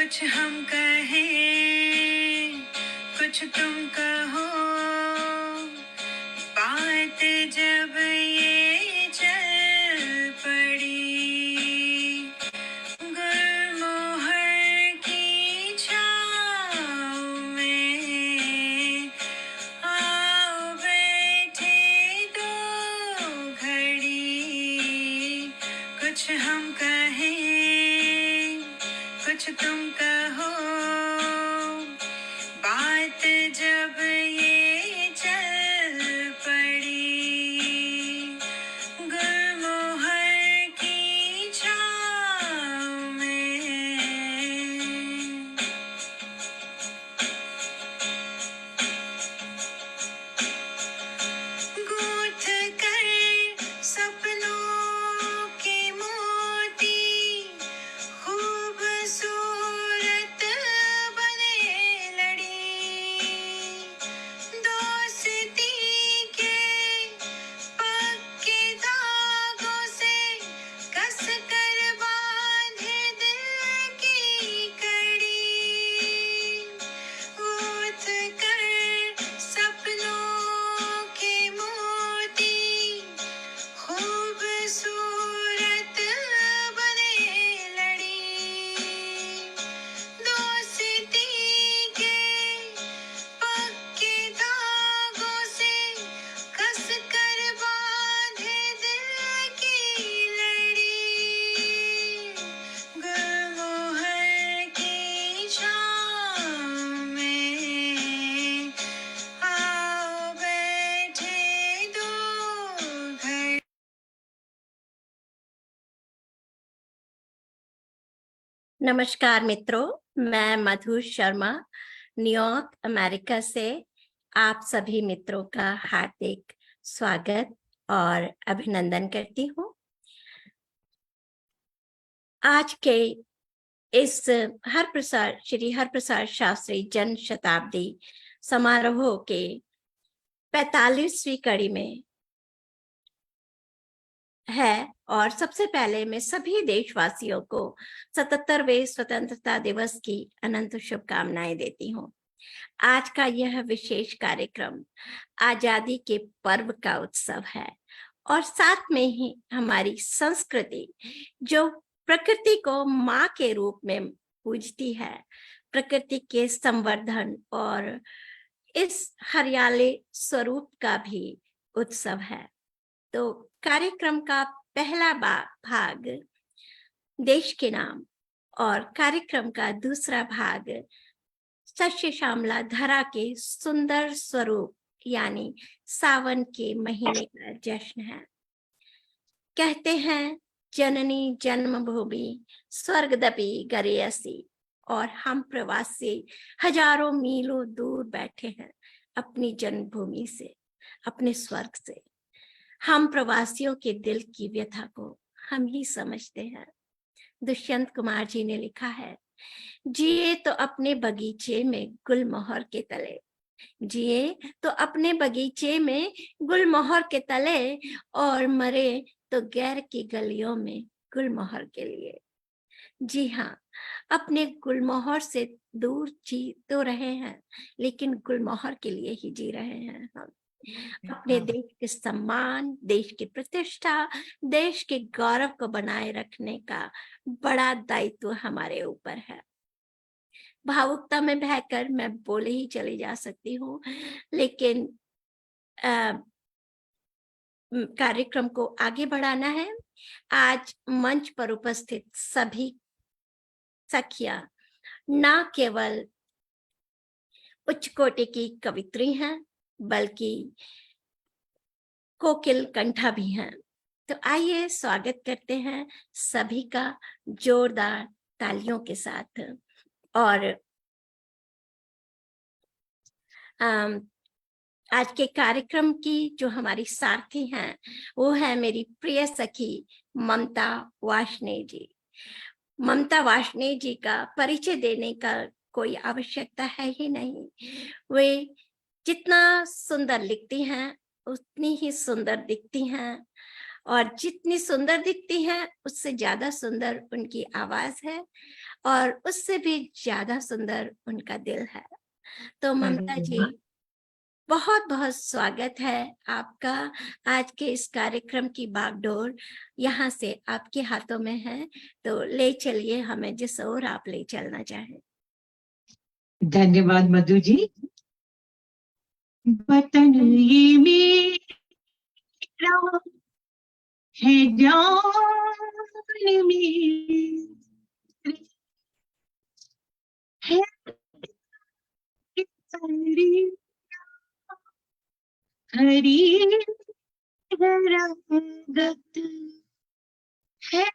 कुछ हम कहें, कुछ तुम कहो, बात जब ये चल पड़ी, गुलमोहर की छाँव में आओ बैठे दो घड़ी। कुछ हम कहें, कुछ तुम कहो, बात जब ये चल पड़ी, गुलमोहर की छाँव में। गूंथ कर सपनों के मोती, खूबसूरत बने लड़ी, दोस्ती के पक्के धागों से कस कर बांधे दिल की कड़ी। गूंथ कर सपनों के मोती, खूबसूरत बने लड़ी, दोस्ती के पक्के धागों से कस कर बांधे दिल की लड़ी, गुलमोहर की छाँव में आओ बैठे दो घड़ी। नमस्कार मित्रों, मैं मधु शर्मा न्यूयॉर्क अमेरिका से आप सभी मित्रों का हार्दिक स्वागत और अभिनंदन करती हूँ। आज के इस श्री हरप्रसाद शास्त्री जन्म शताब्दी समारोह के 45वीं कड़ी में है और सबसे पहले मैं सभी देशवासियों को 77वें स्वतंत्रता दिवस की अनंत शुभकामनाएं देती हूँ। आज का यह विशेष कार्यक्रम आजादी के पर्व का उत्सव है और साथ में ही हमारी संस्कृति जो प्रकृति को माँ के रूप में पूजती है, प्रकृति के संवर्धन और इस हरियाली स्वरूप का भी उत्सव है। तो कार्यक्रम का पहला भाग देश के नाम और कार्यक्रम का दूसरा भाग सस्य श्यामला धरा के सुंदर स्वरूप यानी सावन के महीने का जश्न है। कहते हैं जननी जन्मभूमि स्वर्गदपि गरेयसी, और हम प्रवासी हजारों मीलों दूर बैठे हैं अपनी जन्मभूमि से, अपने स्वर्ग से। हम प्रवासियों के दिल की व्यथा को हम ही समझते हैं। दुष्यंत कुमार जी ने लिखा है, जिए तो अपने बगीचे में गुलमोहर के तले, जिए तो अपने बगीचे में गुलमोहर के तले, और मरे तो गैर की गलियों में गुलमोहर के लिए। जी हाँ, अपने गुलमोहर से दूर जी तो रहे हैं, लेकिन गुलमोहर के लिए ही जी रहे हैं हम। अपने देश के सम्मान, देश की प्रतिष्ठा, देश के गौरव को बनाए रखने का बड़ा दायित्व हमारे ऊपर है। भावुकता में बहकर मैं बोले ही चली जा सकती हूँ, लेकिन कार्यक्रम को आगे बढ़ाना है। आज मंच पर उपस्थित सभी सखियां ना केवल उच्च कोटि की कवित्री हैं, बल्कि कोकिल कंठा भी हैं। तो आइए स्वागत करते हैं सभी का जोरदार तालियों के साथ। और आज के कार्यक्रम की जो हमारी सारथी हैं वो है मेरी प्रिय सखी ममता वार्ष्णेय जी। ममता वार्ष्णेय जी का परिचय देने का कोई आवश्यकता है ही नहीं। वे जितना सुंदर लिखती हैं उतनी ही सुंदर दिखती हैं और जितनी सुंदर दिखती हैं उससे ज्यादा सुंदर उनकी आवाज है और उससे भी ज्यादा सुंदर उनका दिल है। तो ममता जी, बहुत बहुत स्वागत है आपका। आज के इस कार्यक्रम की बागडोर यहाँ से आपके हाथों में है, तो ले चलिए हमें जिस ओर आप ले चलना चाहें। धन्यवाद मधु जी। वतन ये मेरा है, जान मेरी है, सारी हरी रंगत है,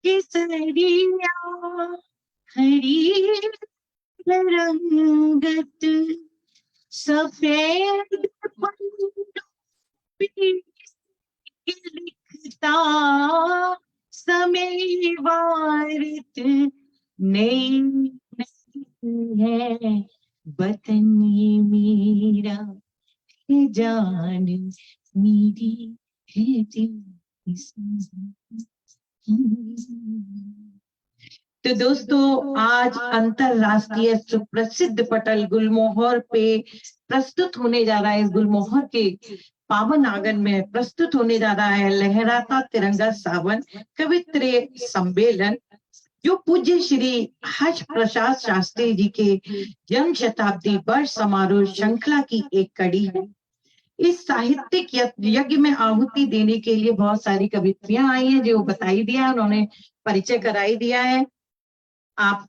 केसरिया हरी रंगत, सफेद पन्नों पे लिखता समय वारित नई नई है, वतन ये मेरा है, जान मेरी है, दिल तो दोस्तों, आज अंतरराष्ट्रीय सुप्रसिद्ध पटल गुलमोहर पे प्रस्तुत होने जा रहा है। इस गुलमोहर के पावन आंगन में प्रस्तुत होने जा रहा है लहराता तिरंगा सावन कवित्रीय सम्मेलन, जो पूज्य श्री हर्ष प्रसाद शास्त्री जी के जन्म शताब्दी वर्ष समारोह श्रृंखला की एक कड़ी है। इस साहित्यिक यज्ञ में आहुति देने के लिए बहुत सारी कवित्रियां आई हैं, जो बताई दिया है, उन्होंने परिचय कराई दिया है। आप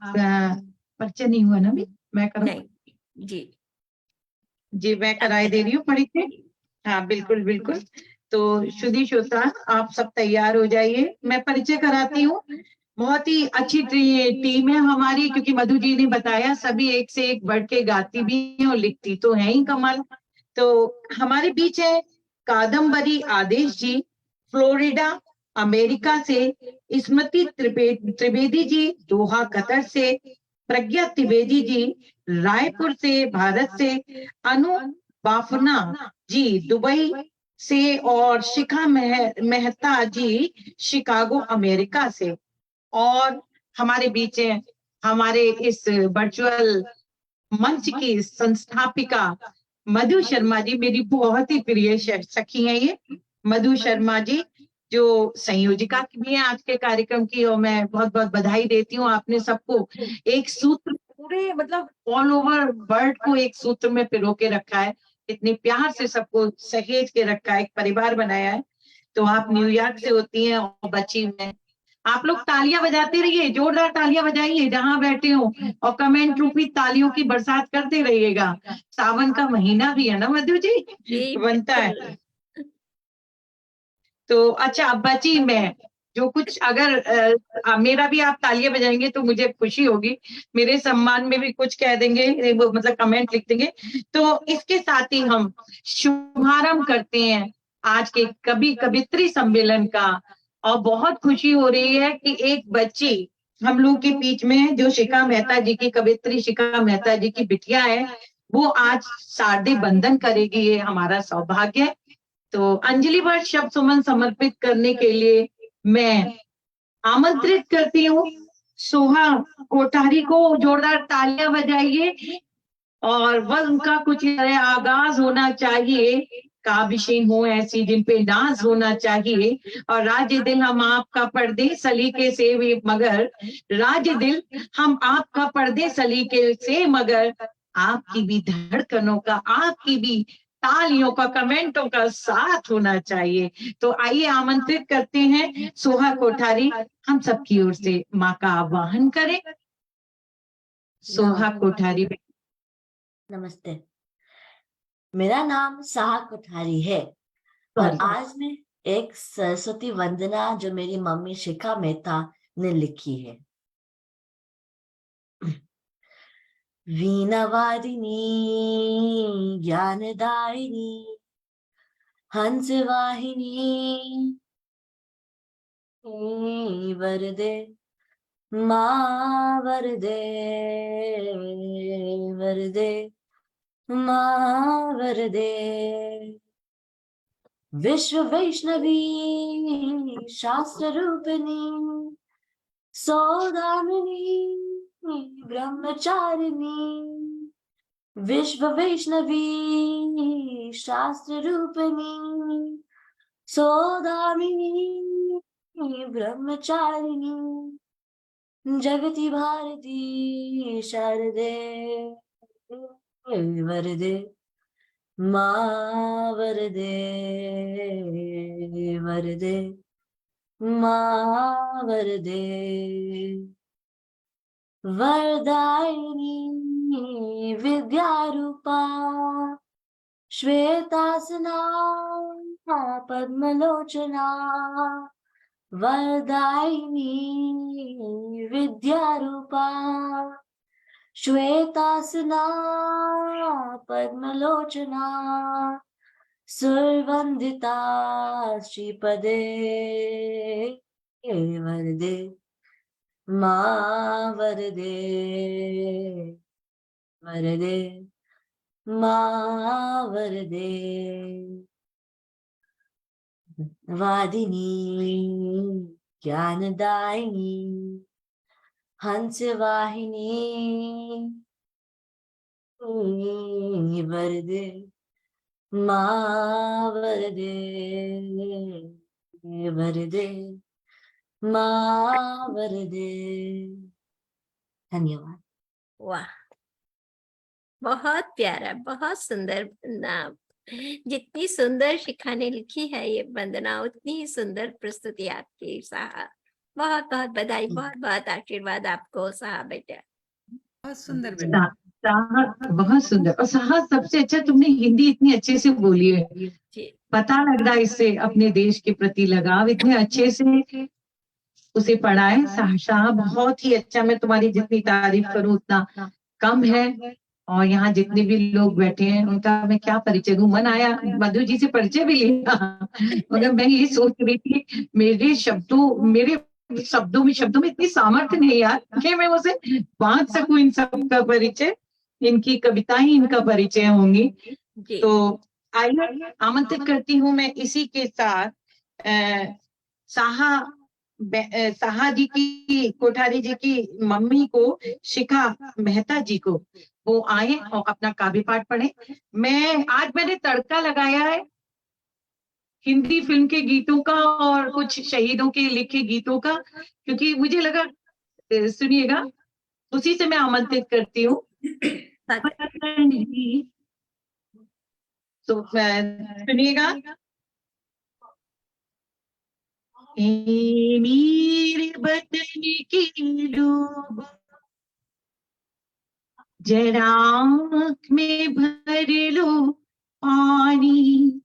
परिचय नहीं हुआ ना? मैं करूँ? जी जी, मैं कराई दे रही हूँ परिचय। हाँ, बिल्कुल बिल्कुल। तो शुद्धि श्रोता, आप सब तैयार हो जाइए, मैं परिचय कराती हूँ। बहुत ही अच्छी टीम है हमारी, क्योंकि मधु जी ने बताया सभी एक से एक बढ़ के गाती भी हैं और लिखती तो है ही कमाल। तो हमारे बीच है कादम्बरी आदेश जी, फ्लोरिडा अमेरिका से, स्मृति त्रिवेदी जी दोहा कतर से, प्रज्ञा त्रिवेदी जी रायपुर से भारत से, अनु बाफना जी दुबई से, और शिखा मेहता जी शिकागो अमेरिका से। और हमारे बीच है हमारे इस वर्चुअल मंच की संस्थापिका मधु शर्मा जी, मेरी बहुत ही प्रिय सखी है ये मधु शर्मा जी, जो संयोजिका भी है आज के कार्यक्रम की, और मैं बहुत बहुत बधाई देती हूँ। आपने सबको एक सूत्र, पूरे मतलब ऑल ओवर वर्ल्ड को एक सूत्र में पिरो के रखा है, इतने प्यार से सबको सहेज के रखा है, एक परिवार बनाया है। तो आप न्यूयॉर्क से होती हैं और बची में आप लोग तालियां बजाते रहिए, जोरदार तालियां बजाइए जहां बैठे हो, और कमेंट रूपी तालियों की बरसात करते रहिएगा। सावन का महीना भी है ना मधु जी, बनता है। तो अच्छा, अब बची मैं जो कुछ, अगर मेरा भी आप तालियां बजाएंगे तो मुझे खुशी होगी, मेरे सम्मान में भी कुछ कह देंगे, वो मतलब कमेंट लिख देंगे। तो इसके साथ ही हम शुभारंभ करते हैं आज के कवित्री सम्मेलन का। और बहुत खुशी हो रही है कि एक बच्ची हम लोग के बीच में है, जो शिखा मेहता जी की, कवित्री शिखा मेहता जी की बिटिया है, वो आज शारदीय बंधन करेगी, ये हमारा सौभाग्य है। तो अंजलि भर शब्द सुमन समर्पित करने के लिए मैं आमंत्रित करती हूँ सोहा कोठारी को। जोरदार तालियां बजाइए। और वह उनका कुछ आगाज होना चाहिए, काबिशें हो ऐसी जिन पे नाज होना चाहिए, और राज्य दिल हम आपका पर्दे सलीके से भी मगर, राज्य दिल हम आपका पर्दे सलीके से मगर, आपकी भी धड़कनों का, आपकी भी तालियों का, कमेंटों का साथ होना चाहिए। तो आइए आमंत्रित करते हैं सोहा कोठारी, हम सबकी ओर से माँ का आवाहन करें। सोहा कोठारी। नमस्ते, मेरा नाम साहा कोठारी है और आज मैं एक सरस्वती वंदना जो मेरी मम्मी शिखा मेहता ने लिखी है। वीणावादिनी ज्ञानदायिनी हंसवाहिनी वरदे माँ वरदे वरदे माँ वरदे। विश्व वैष्णवी शास्त्र रूपिणी सौदामिनी ब्रह्मचारिणी विश्व वैष्णवी शास्त्र रूपिणी सौदामिनी ब्रह्मचारिणी जगति भारती शारदे वरदे मां वरदे वरदे मां वरदे वरदायिनी विद्यारूपा श्वेतासना पद्मलोचना वरदायिनी विद्यारूपा श्वेतासना पद्मलोचना सुरवंदिता श्रीपदे वरदे मां वरदे वरदे मां वरदे वादिनी ज्ञानदायिनी हंसवाहिनी वरदे मां वरदे वरदे मां वरदे। धन्यवाद। वाह, बहुत प्यारा, बहुत सुंदर नाम। जितनी सुंदर शिखा ने लिखी है ये वंदना, उतनी ही सुंदर प्रस्तुति आपकी साहा। बहुत बहुत बधाई, बहुत बहुत आशीर्वाद आपको साहा बेटा। बहुत सुंदर बेटा। साहा बहुत सुंदर। और साहा सबसे अच्छा तुमने हिंदी इतनी अच्छे से बोली है, जी, पता लग रहा है इससे अपने देश के प्रति लगाव, इतने अच्छे से उसे पढ़ा है। साहा बहुत ही अच्छा, मैं तुम्हारी जितनी तारीफ करूं उतना कम है। और यहाँ जितने भी लोग बैठे हैं उनका मैं क्या परिचय दूं, मन आया मधु जी से परिचय भी लिया, मगर मैं ये सोच रही थी मेरे शब्दों में इतनी सामर्थ्य नहीं यार कि मैं उसे बांट सकूं इन सब का परिचय। इनकी कविताएं इनका परिचय होंगी। जी। तो आइए आमंत्रित करती हूँ मैं इसी के साथ साहा जी की, कोठारी जी की मम्मी को, शिखा मेहता जी को, वो आए और अपना काव्य पाठ पढ़े। आज मैंने तड़का लगाया है हिंदी फिल्म के गीतों का और कुछ शहीदों के लिखे गीतों का, क्योंकि मुझे लगा सुनिएगा, उसी से मैं आमंत्रित करती हूँ। तो सुनिएगा। मेरे बदन की डूब जरा आँख में भर लो पानी,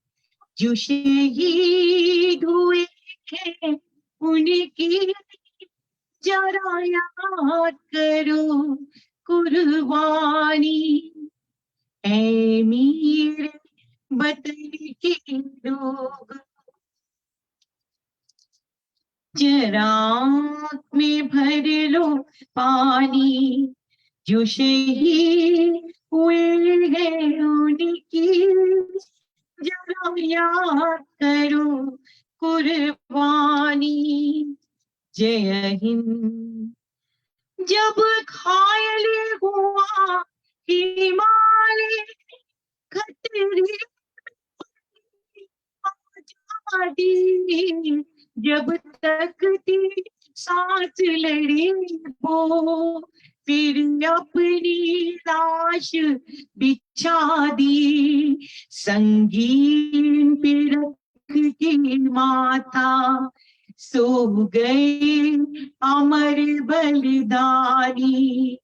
जो शहीद हुए हैं उनकी जरा याद करो कुर्बानी। ऐ मेरे बदन की डूब जरा आँख में भर लो पानी, जो शहीद हुए हैं उनकी जरा याद करो कुर्बानी। जय हिंद। जब घायल हुआ हिमालय खतरे आजादी, जब तक थी सांस लड़ी वो फिर अपनी लाश बिछा दी, संगीन पे रख के माथा सो गए अमर बलिदानी,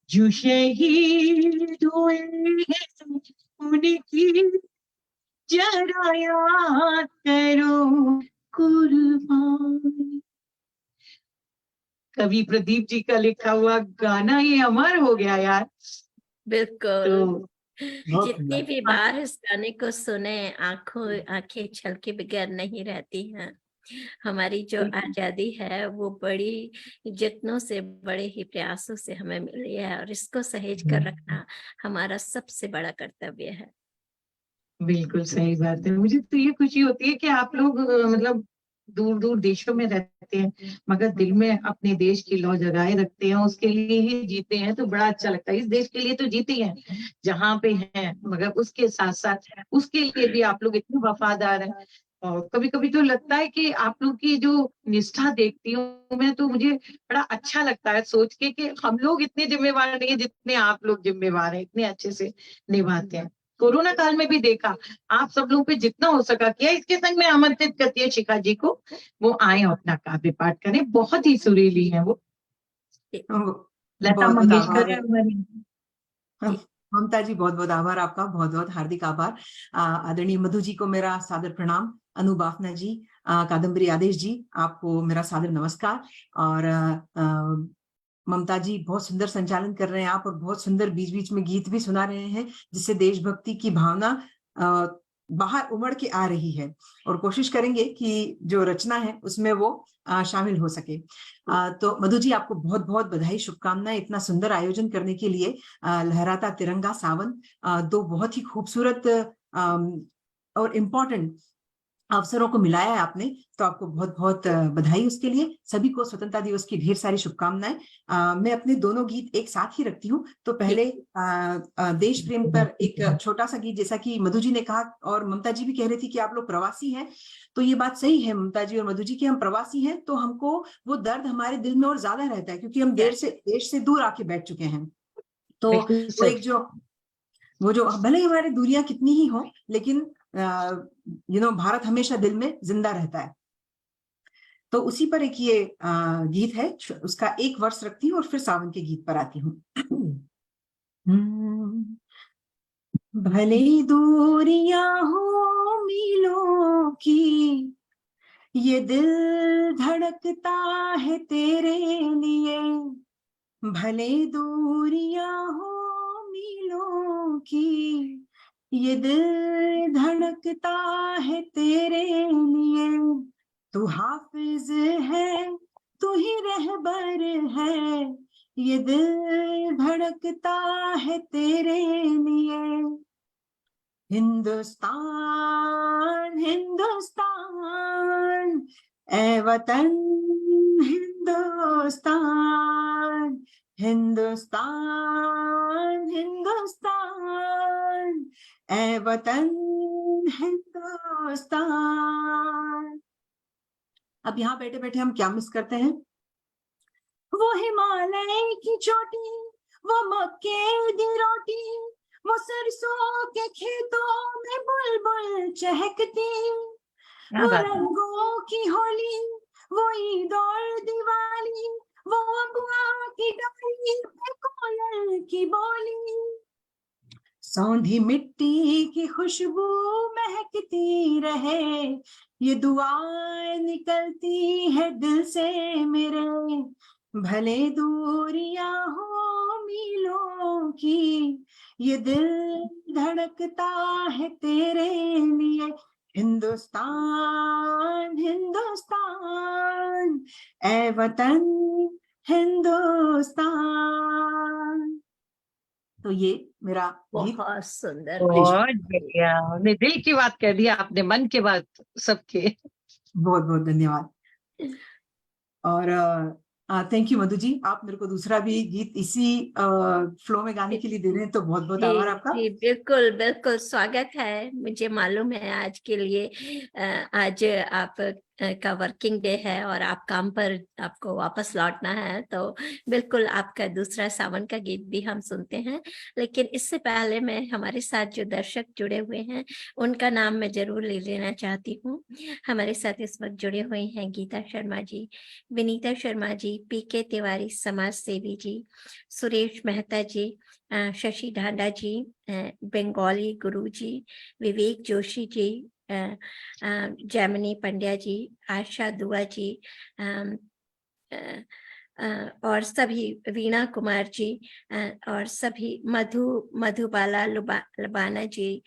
जो शहीद हुए हैं उनकी जरा याद करो कुर्बानी। कवि प्रदीप जी का लिखा हुआ गाना ये अमर हो गया यार। बिल्कुल। तो जितनी भी बार इस गाने को सुने आंखें छलके बगैर नहीं रहती हैं। हमारी जो आजादी है वो बड़ी जत्नों से, बड़े ही प्रयासों से हमें मिली है, और इसको सहेज कर रखना हमारा सबसे बड़ा कर्तव्य है। बिल्कुल सही बात है। मुझे तो ये खुशी होती है कि आप लोग मतलब दूर दूर देशों में रहते हैं मगर दिल में अपने देश की लौ जगाए रखते हैं, उसके लिए ही जीते हैं, तो बड़ा अच्छा लगता है। इस देश के लिए तो जीते हैं जहाँ पे हैं, मगर उसके साथ साथ उसके लिए भी आप लोग इतने वफादार हैं। और कभी कभी तो लगता है कि आप लोग की जो निष्ठा देखती हूँ मैं, तो मुझे बड़ा अच्छा लगता है सोच के कि हम लोग इतने जिम्मेवार नहीं है जितने आप लोग जिम्मेवार हैं, इतने अच्छे से निभाते हैं। कोरोना काल में भी देखा आप सब लोगों पे जितना हो सका किया। इसके संग में आमंत्रित करती है शिखा जी को, वो आए और अपना काव्य पाठ करें। बहुत ही सुरीली है वो, लता बहुत बहुत मंगेशकर आभार है हमारी। जी ममता जी, बहुत बहुत आभार आपका, बहुत बहुत हार्दिक आभार। आदरणीय मधु जी को मेरा सादर प्रणाम, अनु बाफना जी, कादम्बरी आदेश जी, आपको मेरा सादर नमस्कार। और ममता जी, बहुत सुंदर संचालन कर रहे हैं आप, और बहुत सुंदर बीच बीच में गीत भी सुना रहे हैं, जिससे देशभक्ति की भावना बाहर उमड़ के आ रही है। और कोशिश करेंगे कि जो रचना है उसमें वो शामिल हो सके। तो मधु जी, आपको बहुत बहुत बधाई, शुभकामनाएं इतना सुंदर आयोजन करने के लिए। लहराता तिरंगा सावन, दो बहुत ही खूबसूरत और इम्पोर्टेंट अवसरों को मिलाया है आपने, तो आपको बहुत बहुत बधाई उसके लिए। सभी को स्वतंत्रता दिवस की ढेर सारी शुभकामनाएं। मैं अपने दोनों गीत एक साथ ही रखती हूँ। तो पहले देश प्रेम पर एक छोटा सा गीत, जैसा कि मधु जी ने कहा और ममता जी भी कह रही थी कि आप लोग प्रवासी हैं, तो ये बात सही है ममता जी और मधु जी, कि हम प्रवासी हैं तो हमको वो दर्द हमारे दिल में और ज्यादा रहता है, क्योंकि हम देश से दूर आके बैठ चुके हैं। तो बिल्कुल वो एक जो वो जो भले ही हमारी दूरियां कितनी ही हो, लेकिन भारत हमेशा दिल में जिंदा रहता है। तो उसी पर एक ये गीत है, उसका एक वर्ष रखती हूँ और फिर सावन के गीत पर आती हूँ। भले दूरियां हो मीलों की, ये दिल धड़कता है तेरे लिए। भले दूरियां हो मीलों की, ये दिल धड़कता है तेरे लिए। तू हाफिज है, तू ही रहबर है, ये दिल धड़कता है तेरे लिए। हिंदुस्तान हिंदुस्तान, ए वतन हिंदुस्तान, हिंदुस्तान हिंदुस्तान, ए वतन हिंदुस्तान। अब यहाँ बैठे बैठे हम क्या मिस करते हैं? वो हिमालय की चोटी, वो मक्के दी रोटी, वो सरसों के खेतों में बुलबुल चहकती, वो रंगों की होली, वो ईद और दिवाली, वो अबुआ की डाली पे कोयल की बोली। सौंधी मिट्टी की खुशबू महकती रहे, ये दुआएं निकलती है दिल से मेरे। भले दूरियां हो मीलों की, ये दिल धड़कता है तेरे लिए। हिंदुस्तान हिंदुस्तान, ए वतन हिंदुस्तान। तो ये मेरा गीत। बहुत सुंदर। बहुत बढ़िया, आपने दिल की बात कह दी, आपने मन की बात सबके। बहुत बहुत धन्यवाद। और थैंक यू मधु जी, आप मेरे को दूसरा भी गीत इसी फ्लो में गाने के लिए दे रहे हैं, तो बहुत बहुत आभार जी आपका। जी, बिल्कुल बिल्कुल स्वागत है। मुझे मालूम है आज के लिए आज आप का वर्किंग डे है और आप काम पर आपको वापस लौटना है, तो बिल्कुल आपका दूसरा सावन का गीत भी हम सुनते हैं। लेकिन इससे पहले मैं हमारे साथ जो दर्शक जुड़े हुए हैं उनका नाम मैं जरूर ले लेना चाहती हूँ। हमारे साथ इस वक्त जुड़े हुए हैं गीता शर्मा जी, विनीता शर्मा जी, पीके तिवारी समाज सेवी जी, सुरेश मेहता जी, शशि ढांडा जी, बंगाली गुरु जी, विवेक जोशी जी, जैमिनी पंड्या जी, आशा दुआ जी, और सभी, वीणा कुमार जी, और सभी, मधुबाला लबाना जी,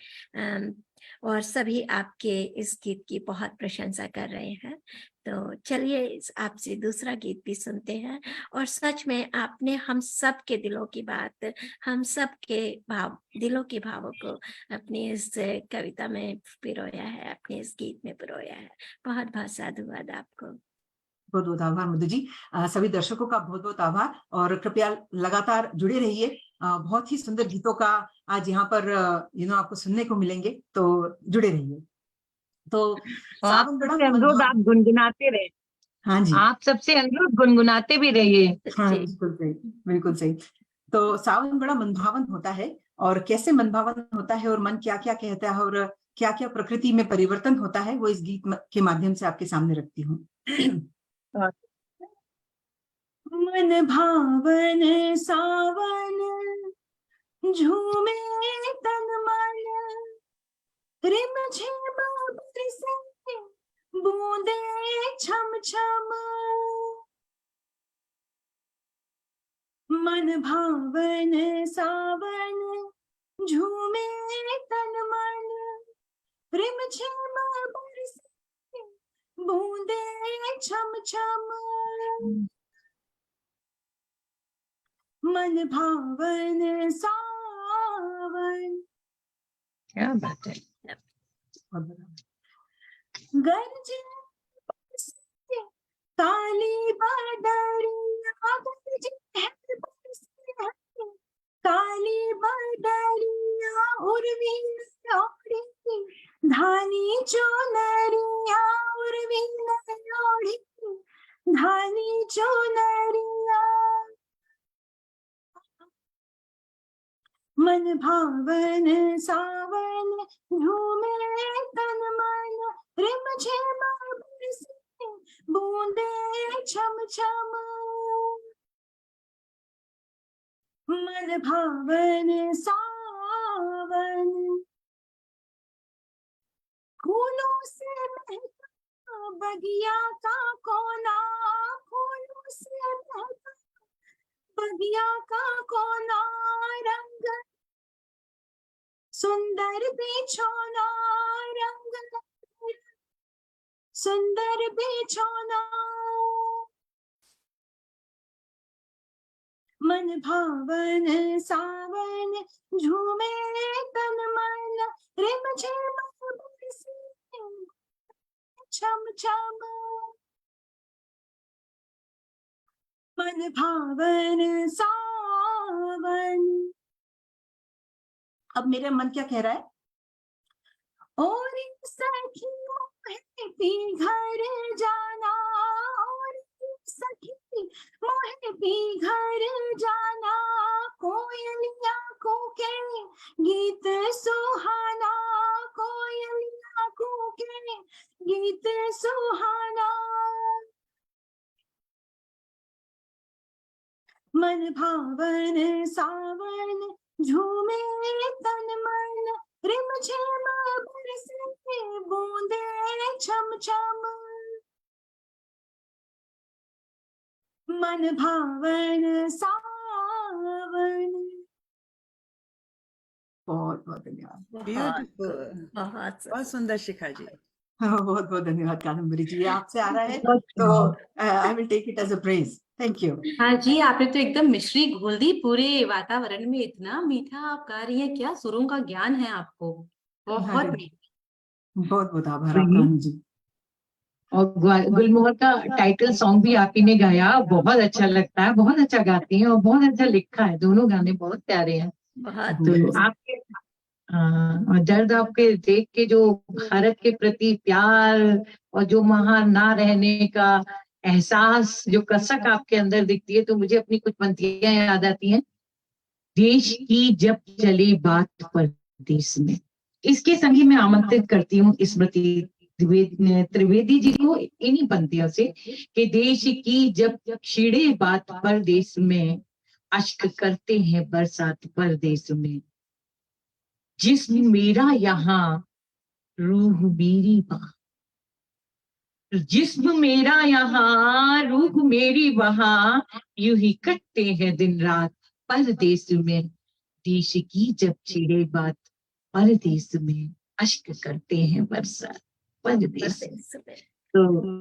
और सभी आपके इस गीत की बहुत प्रशंसा कर रहे हैं। तो चलिए आपसे दूसरा गीत भी सुनते हैं। और सच में आपने हम सब के दिलों की बात, हम सब के भाव, दिलों के भावों को अपनी इस कविता में पिरोया है, अपने इस गीत में पिरोया है। बहुत बहुत साधुवाद आपको। बहुत बहुत आभार मधु जी। सभी दर्शकों का बहुत बहुत आभार और कृपया लगातार जुड़े रहिए। बहुत ही सुंदर गीतों का आज यहाँ पर आपको सुनने को मिलेंगे, तो जुड़े रहिए। तो और आप सावन बड़ा सबसे अनुरोध, आप गुनगुनाते रहे। हाँ जी, आप सबसे अनुरोध गुनगुनाते भी रहिए। हाँ जी। बिल्कुल सही, बिल्कुल सही। तो सावन बड़ा मनभावन होता है, और कैसे मनभावन होता है और मन क्या क्या कहता है और क्या क्या प्रकृति में परिवर्तन होता है, वो इस गीत के माध्यम से आपके सामने रखती हूँ। मन भावन सावन झूमे तन मन, रिम झिम बरसे बूंदे छम छम। मन भावन सावन झूमे तन मन, रिम झिम बरसे बूंदे छम छम। मन भावन सावन। क्या बात है। गरजे काली बदरिया, गरजे काली बदरिया, उर्वी ओढ़ी धानी चुनरिया, उर्वी ओढ़ी धानी चुनरिया। मन भावन सावन झूमे तन मन, रिम झिम बरसे बूंदे छम छम। मन भावन सावन फूलों से महका बगिया का कोना, फूलों से महका बगिया का कोना, रंग सुंदर बिछोना, रंग सुंदर बिछोना। मन भावन सावन झूमे तन मन, रिम झिम बरसे छम छम। मन भावन सावन। अब मेरा मन क्या कह रहा है? और सखी मोहे घर जाना, और सखी मोहे घर जाना, कोयलिया कूके गीत सुहाना, कोयलिया कूके गीत सुहाना। मन भावन सावन झूमे तन मन, रिम झिम बरसे बूंदे छम छम। मन भावन सावन। बहुत बहुत धन्यवाद। Beautiful. बहुत बहुत सुंदर शिखा जी। बहुत बहुत धन्यवाद कादम्बरी जी। ये आपसे आ रहा है तो I will take it as a praise. Thank you. हाँ जी, आपने तो एकदम मिश्री घोल दी पूरे वातावरण में। इतना मीठा आप गा रही हैं, क्या सुरों का ज्ञान है आपको। बहुत मीठा। बहुत बहुत आभार आपका अनु जी। और गुलमोहर का टाइटल सॉन्ग भी आप ही ने गाया, बहुत अच्छा लगता है, बहुत अच्छा गाती हैं और बहुत अच्छा लिखा है। दोनों गाने बहुत प्यारे हैं। बहुत तो आपके और दर्द आपके देख के, जो भारत के प्रति प्यार और जो वहां ना रहने का एहसास, जो कसक आपके अंदर दिखती है, तो मुझे अपनी कुछ पंक्तियां याद आती हैं। देश की जब चली बात परदेश में, इसके संगी मैं आमंत्रित करती हूँ स्मृति त्रिवेदी जी को इन्हीं पंक्तियों से कि देश की जब छिड़े बात परदेश में, अश्क करते हैं बरसात परदेश में। जिस्म मेरा यहाँ, रूह मेरी वहां, जिस्म मेरा यहाँ, रूह मेरी वहां, यूं ही कटते हैं दिन रात परदेश में। देश की जब छिड़े बात परदेश में, अश्क करते हैं बरसात परदेश में। तो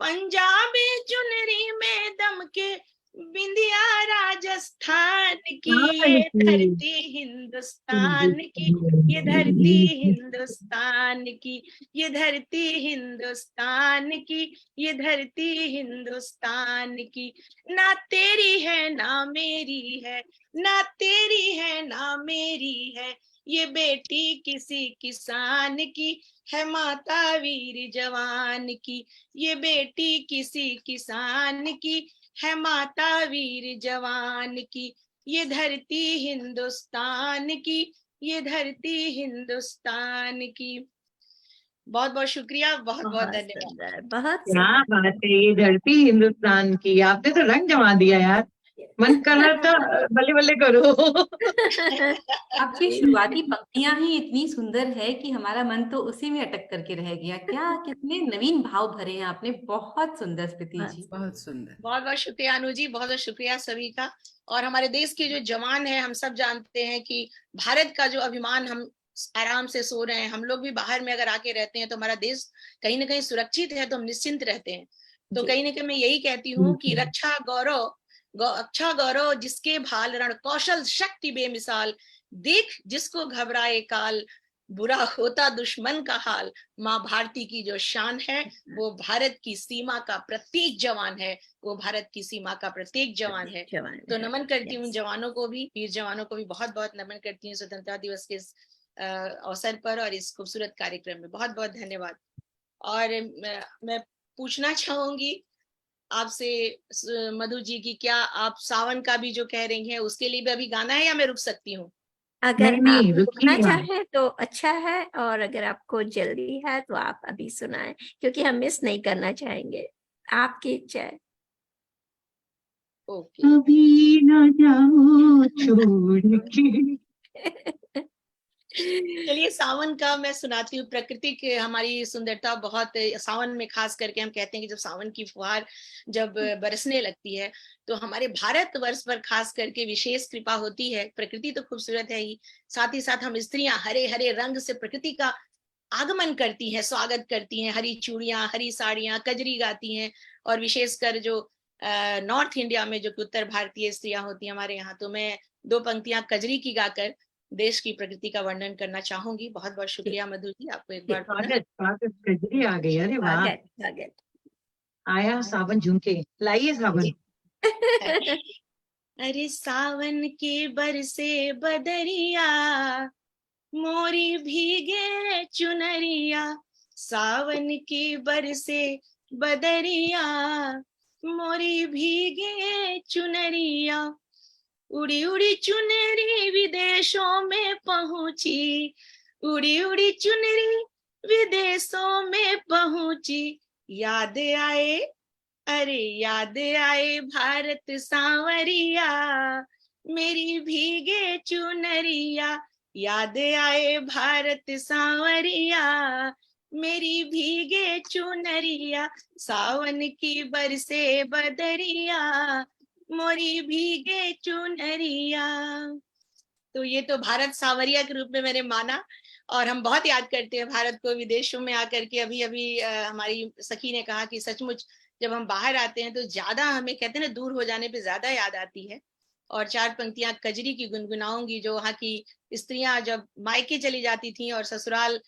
पंजाबी चुनरी में दमके बिंदिया राजस्थान की, ये धरती हिंदुस्तान की, ये धरती हिंदुस्तान की, ये धरती हिंदुस्तान की, ये धरती हिंदुस्तान की। ना तेरी है ना मेरी है, ना तेरी है ना मेरी है, ये बेटी किसी किसान की है, माता वीर जवान की, ये बेटी किसी किसान की है, माता वीर जवान की, ये धरती हिंदुस्तान की, ये धरती हिंदुस्तान की। बहुत बहुत शुक्रिया, बहुत बहुत बहुत धन्यवाद। सुंदर, बहुत क्या सुंदर। बात है, ये धरती हिंदुस्तान की, आपने तो रंग जमा दिया यार, मन कर रहा था बल्ले बल्ले करो। आपकी शुरुआती पंक्तियां ही इतनी सुंदर है कि हमारा मन तो उसी में अटक करके रह गया। क्या कितने नवीन भाव भरे हैं आपने, बहुत सुंदर स्मृति जी। बहुत सुंदर। बहुत बहुत शुक्रिया अनु जी, बहुत बहुत शुक्रिया सभी का। और हमारे देश के जो जवान हैं, हम सब जानते हैं कि भारत का जो अभिमान, हम आराम से सो रहे हैं। हम लोग भी बाहर में अगर आके रहते हैं तो हमारा देश कहीं ना कहीं सुरक्षित है, तो हम निश्चिंत रहते हैं। तो जी। कहीं ना कहीं मैं यही कहती हूँ कि रक्षा गौरव, अच्छा गौरव जिसके भाल, रण कौशल शक्ति बेमिसाल, देख जिसको घबराए काल, बुरा होता दुश्मन का हाल, माँ भारती की जो शान है, वो भारत की सीमा का प्रत्येक जवान है, वो भारत की सीमा का प्रत्येक जवान है। जवान तो है। नमन करती हूँ Yes. जवानों को भी, वीर जवानों को भी बहुत बहुत नमन करती हूँ स्वतंत्रता दिवस के इस अवसर पर और इस खूबसूरत कार्यक्रम में। बहुत बहुत धन्यवाद। और मैं पूछना चाहूंगी आपसे मधु जी की, क्या आप सावन का भी जो कह रही हैं उसके लिए भी अभी गाना है, या मैं रुक सकती हूँ? अगर नहीं, नहीं, आप रुकना रुकिए आप। चाहें तो अच्छा है, और अगर आपको जल्दी है तो आप अभी सुनाएं, क्योंकि हम मिस नहीं करना चाहेंगे। आपकी इच्छा है। ओके। कभी न जाओ छोड़ के। चलिए सावन का मैं सुनाती हूँ। प्रकृति की हमारी सुंदरता बहुत, सावन में खास करके हम कहते हैं कि जब सावन की फुहार जब बरसने लगती है तो हमारे भारतवर्ष पर खास करके विशेष कृपा होती है। प्रकृति तो खूबसूरत है ही, साथ ही साथ हम स्त्रियां हरे हरे रंग से प्रकृति का आगमन करती हैं, स्वागत करती हैं, हरी चूड़ियां, हरी साड़ियां, कजरी गाती हैं। और विशेषकर जो नॉर्थ इंडिया में जो उत्तर भारतीय स्त्रियां होती हैं हमारे यहाँ, तो मैं दो पंक्तियां कजरी की गाकर देश की प्रकृति का वर्णन करना चाहूंगी। बहुत बहुत शुक्रिया मधु जी, आपको एक बार पुनः। स्वागत स्वागत, कजरी आ गई, अरे वाह, स्वागत स्वागत। आया सावन झुमके, लाइए सावन। अरे सावन के बरसे बदरिया, मोरी भीगे चुनरिया, सावन के बरसे बदरिया, मोरी भीगे चुनरिया, उड़ी उड़ी चुनरी विदेशों में पहुंची, उड़ी उड़ी चुनरी विदेशों में पहुंची, याद आए, अरे याद आए भारत सांवरिया, मेरी भीगे चुनरिया, याद आए भारत सांवरिया, मेरी भीगे चुनरिया, सावन की बरसे बदरिया, मोरी भीगे चुनरिया। तो ये तो भारत सांवरिया के रूप में मैंने माना, और हम बहुत याद करते हैं भारत को विदेशों में आकर के। अभी अभी हमारी सखी ने कहा कि सचमुच जब हम बाहर आते हैं तो ज्यादा, हमें कहते हैं ना, दूर हो जाने पे ज्यादा याद आती है। और चार पंक्तियां कजरी की गुनगुनाऊंगी, जो वहाँ की स्त्रियां जब मायके चली जाती थी और ससुराल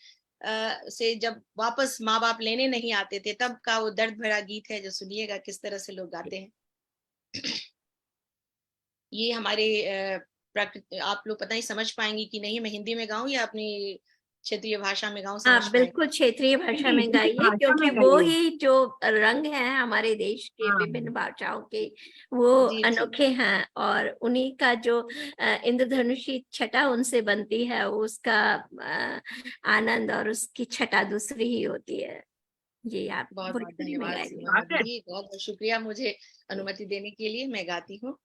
से जब वापस माँ बाप लेने नहीं आते थे, तब का वो दर्द भरा गीत है, जो सुनिएगा किस तरह से लोग गाते हैं। ये हमारे आप लोग पता नहीं समझ पाएंगी कि नहीं, मैं हिंदी में गाऊं या अपनी क्षेत्रीय भाषा में गाऊं, समझ आप पाएंगे? बिल्कुल क्षेत्रीय भाषा में गाइए, भाषा क्योंकि में वो गाइए। ही जो रंग है हमारे देश के हाँ। विभिन्न भाषाओं के, वो जी, जी। अनोखे हैं। और उन्हीं का जो इंद्रधनुषी छटा उनसे बनती है, उसका आनंद और उसकी छटा दूसरी ही होती है। जी, आप बहुत बहुत भोजपुरी में धन्यवाद गाइए। सीमा जी, बहुत बहुत शुक्रिया मुझे अनुमति देने के लिए। मैं गाती हूँ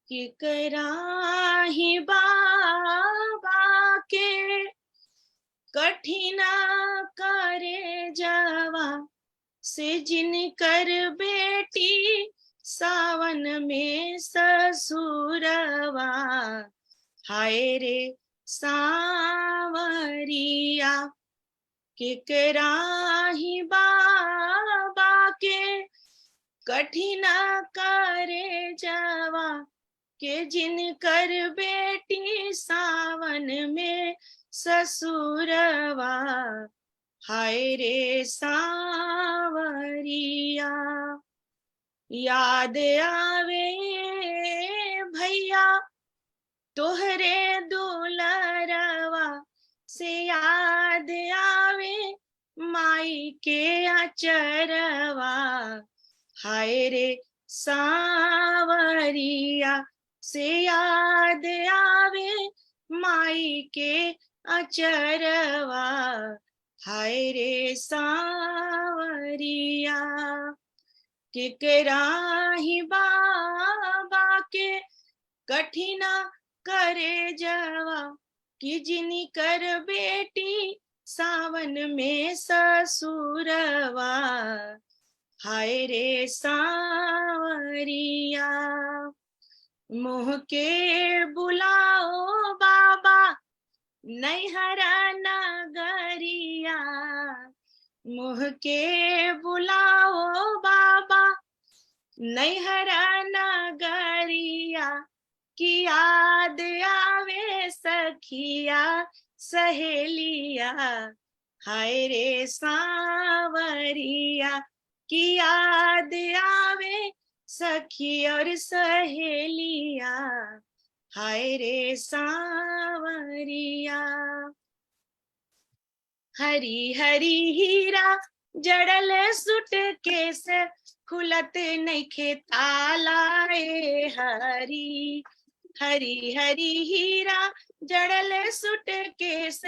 कि कराही बाबा के कठिना करे जावा, से जिन कर बेटी सावन में ससुरवा, हाय रे सांवरिया, के कराही बाबा कठिन करे जवा के जिन कर बेटी सावन में ससुरवा, हाय रे सांवरिया। याद आवे भैया तोहरे दुलरवा से, याद आवे माई के अचरवा, हाय रे सांवरिया। से याद आवे माई के अचरवा, हाय रे सांवरिया। केकराही बाबा के कठिना करे जवा कि जिनी कर बेटी सावन में ससुरवा, हाय रे सांवरिया। मोह के बुलाओ बाबा नैहरा नगरिया, मोह के बुलाओ बाबा नैहरा नगरिया, की याद आवे सखिया सहेलिया, हाय रे सांवरिया। की याद आवे सखी और सहेलिया, हाय रे सांवरिया। हरी हरी हीरा जड़ल सुटकेस, खुलत नइखे ताला ए हरी। हरी हरी हीरा जड़ल सुटकेस,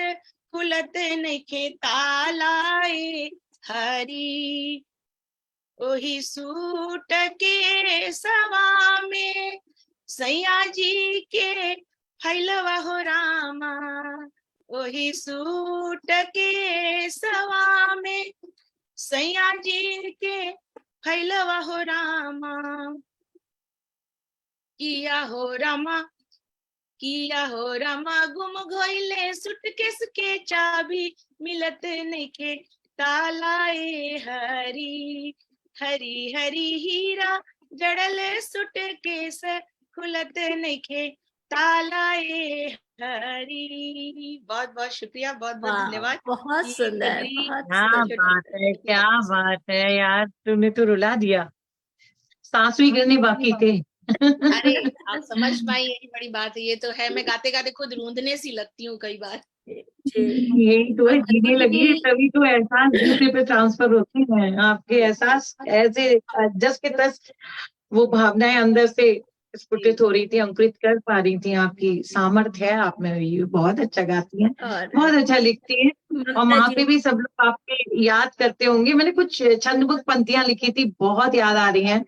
खुलत नइखे ताला ए हरी। ओही सूट के सवा में सैया जी के फैलवा हो रामा, ओही सूट के सवा में सैया जी के फैलवा हो रामा। किया हो रामा, किया हो रामा, गुम गइले सूटकेस के चाबी, मिलत नइखे ताला ए हरी। हरी हरी हीरा जड़ल सूटकेस, खुलत नइखे ताला ए हरी। बहुत बहुत शुक्रिया, बहुत बहुत वाह, धन्यवाद। बहुत ये सुंदर, मेरी बहुत क्या सुंदर। बात है, क्या बात है यार, तूने तो रुला दिया, सांस भी गिरने बाकी थे। अरे आप समझ पाई, यही बड़ी बात है। ये तो है, मैं गाते गाते खुद रूंधने सी लगती हूँ कई बार। यही तो है, जीने लगी है तभी तो एहसास दूसरे पे ट्रांसफर होते हैं। आपके एहसास ऐसे जस के तस वो भावनाएं अंदर से स्फुटित हो रही थी, अंकुरित कर पा रही थी। आपकी सामर्थ्य है आप में, ये बहुत अच्छा गाती हैं, और बहुत अच्छा लिखती हैं। और ममता वहां जी, पे भी सब लोग आपके याद करते होंगे। मैंने कुछ छंदबुक पंक्तियां लिखी थी, बहुत याद आ रही हैं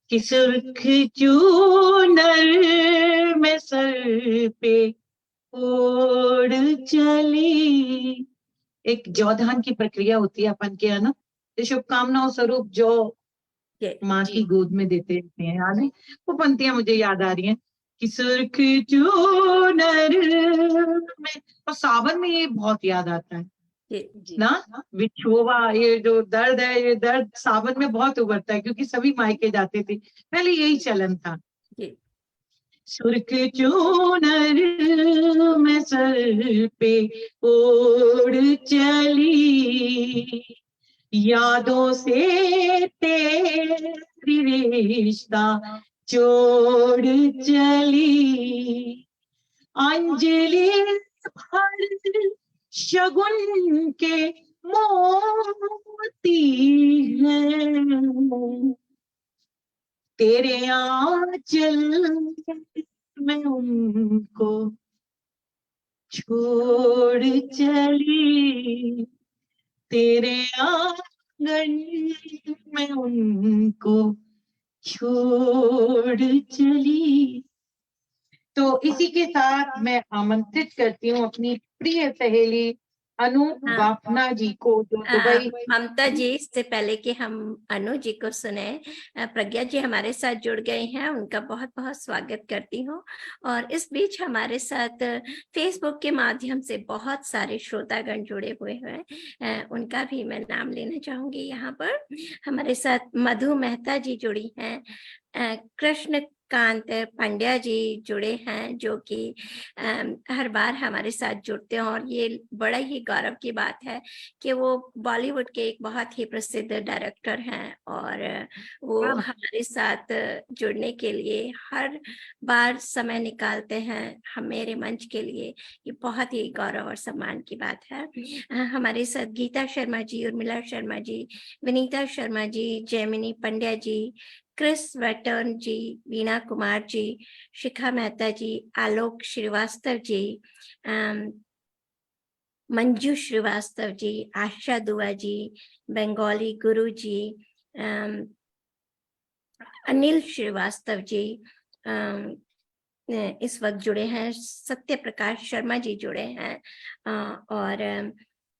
कि सुर्ख चूनर में सर पे ओढ़ चली। एक जौधान की प्रक्रिया होती है अपन के, है ना, शुभकामनाओं स्वरूप जो माँ की गोद में देते हैं, याद है वो पंक्तियां मुझे याद आ रही हैं कि सुर्ख चूनर में। और सावन में ये बहुत याद आता है ना, विछोवा, ये जो दर्द है, ये दर्द सावन में बहुत उभरता है, क्योंकि सभी मायके जाते थे, पहले यही चलन था। सुर्ख चूनर में सर पे ओढ़ चली, यादों से तेरी रिश्ता जोड़ चली। अंजलि भर शगुन के मोती हैं, तेरे आंचल में उनको छोड़ चली, तेरे आंगन में उनको छोड़ चली। तो इसी के साथ मैं आमंत्रित करती हूँ अपनी प्रिय सहेली अनु बाफना जी को जो दुबई। ममता जी, इससे पहले कि हम अनु जी को सुने, प्रज्ञा जी हमारे साथ जुड़ गए हैं, उनका बहुत बहुत स्वागत करती हूँ। और इस बीच हमारे साथ फेसबुक के माध्यम से बहुत सारे श्रोतागण जुड़े हुए हैं, उनका भी मैं नाम लेना चाहूंगी। यहाँ पर हमारे साथ मधु मेहता जी जुड़ी हैं, कृष्णकांत पंड्या जी जुड़े हैं, जो कि हर बार हमारे साथ जुड़ते हैं। और ये बड़ा ही गौरव की बात है कि वो बॉलीवुड के एक बहुत ही प्रसिद्ध डायरेक्टर हैं, और वो हमारे साथ जुड़ने के लिए हर बार समय निकालते हैं हम मेरे मंच के लिए। ये बहुत ही गौरव और सम्मान की बात है। हमारे साथ गीता शर्मा जी, उर्मिला शर्मा जी, विनीता शर्मा जी, जैमिनी पंड्या जी, क्रिस वेटर्न जी, वीणा कुमार जी, शिखा मेहता जी, आलोक श्रीवास्तव जी, मंजू श्रीवास्तव जी, आशा दुआ जी, बंगाली गुरु जी, अनिल श्रीवास्तव जी इस वक्त जुड़े हैं, सत्य प्रकाश शर्मा जी जुड़े हैं, और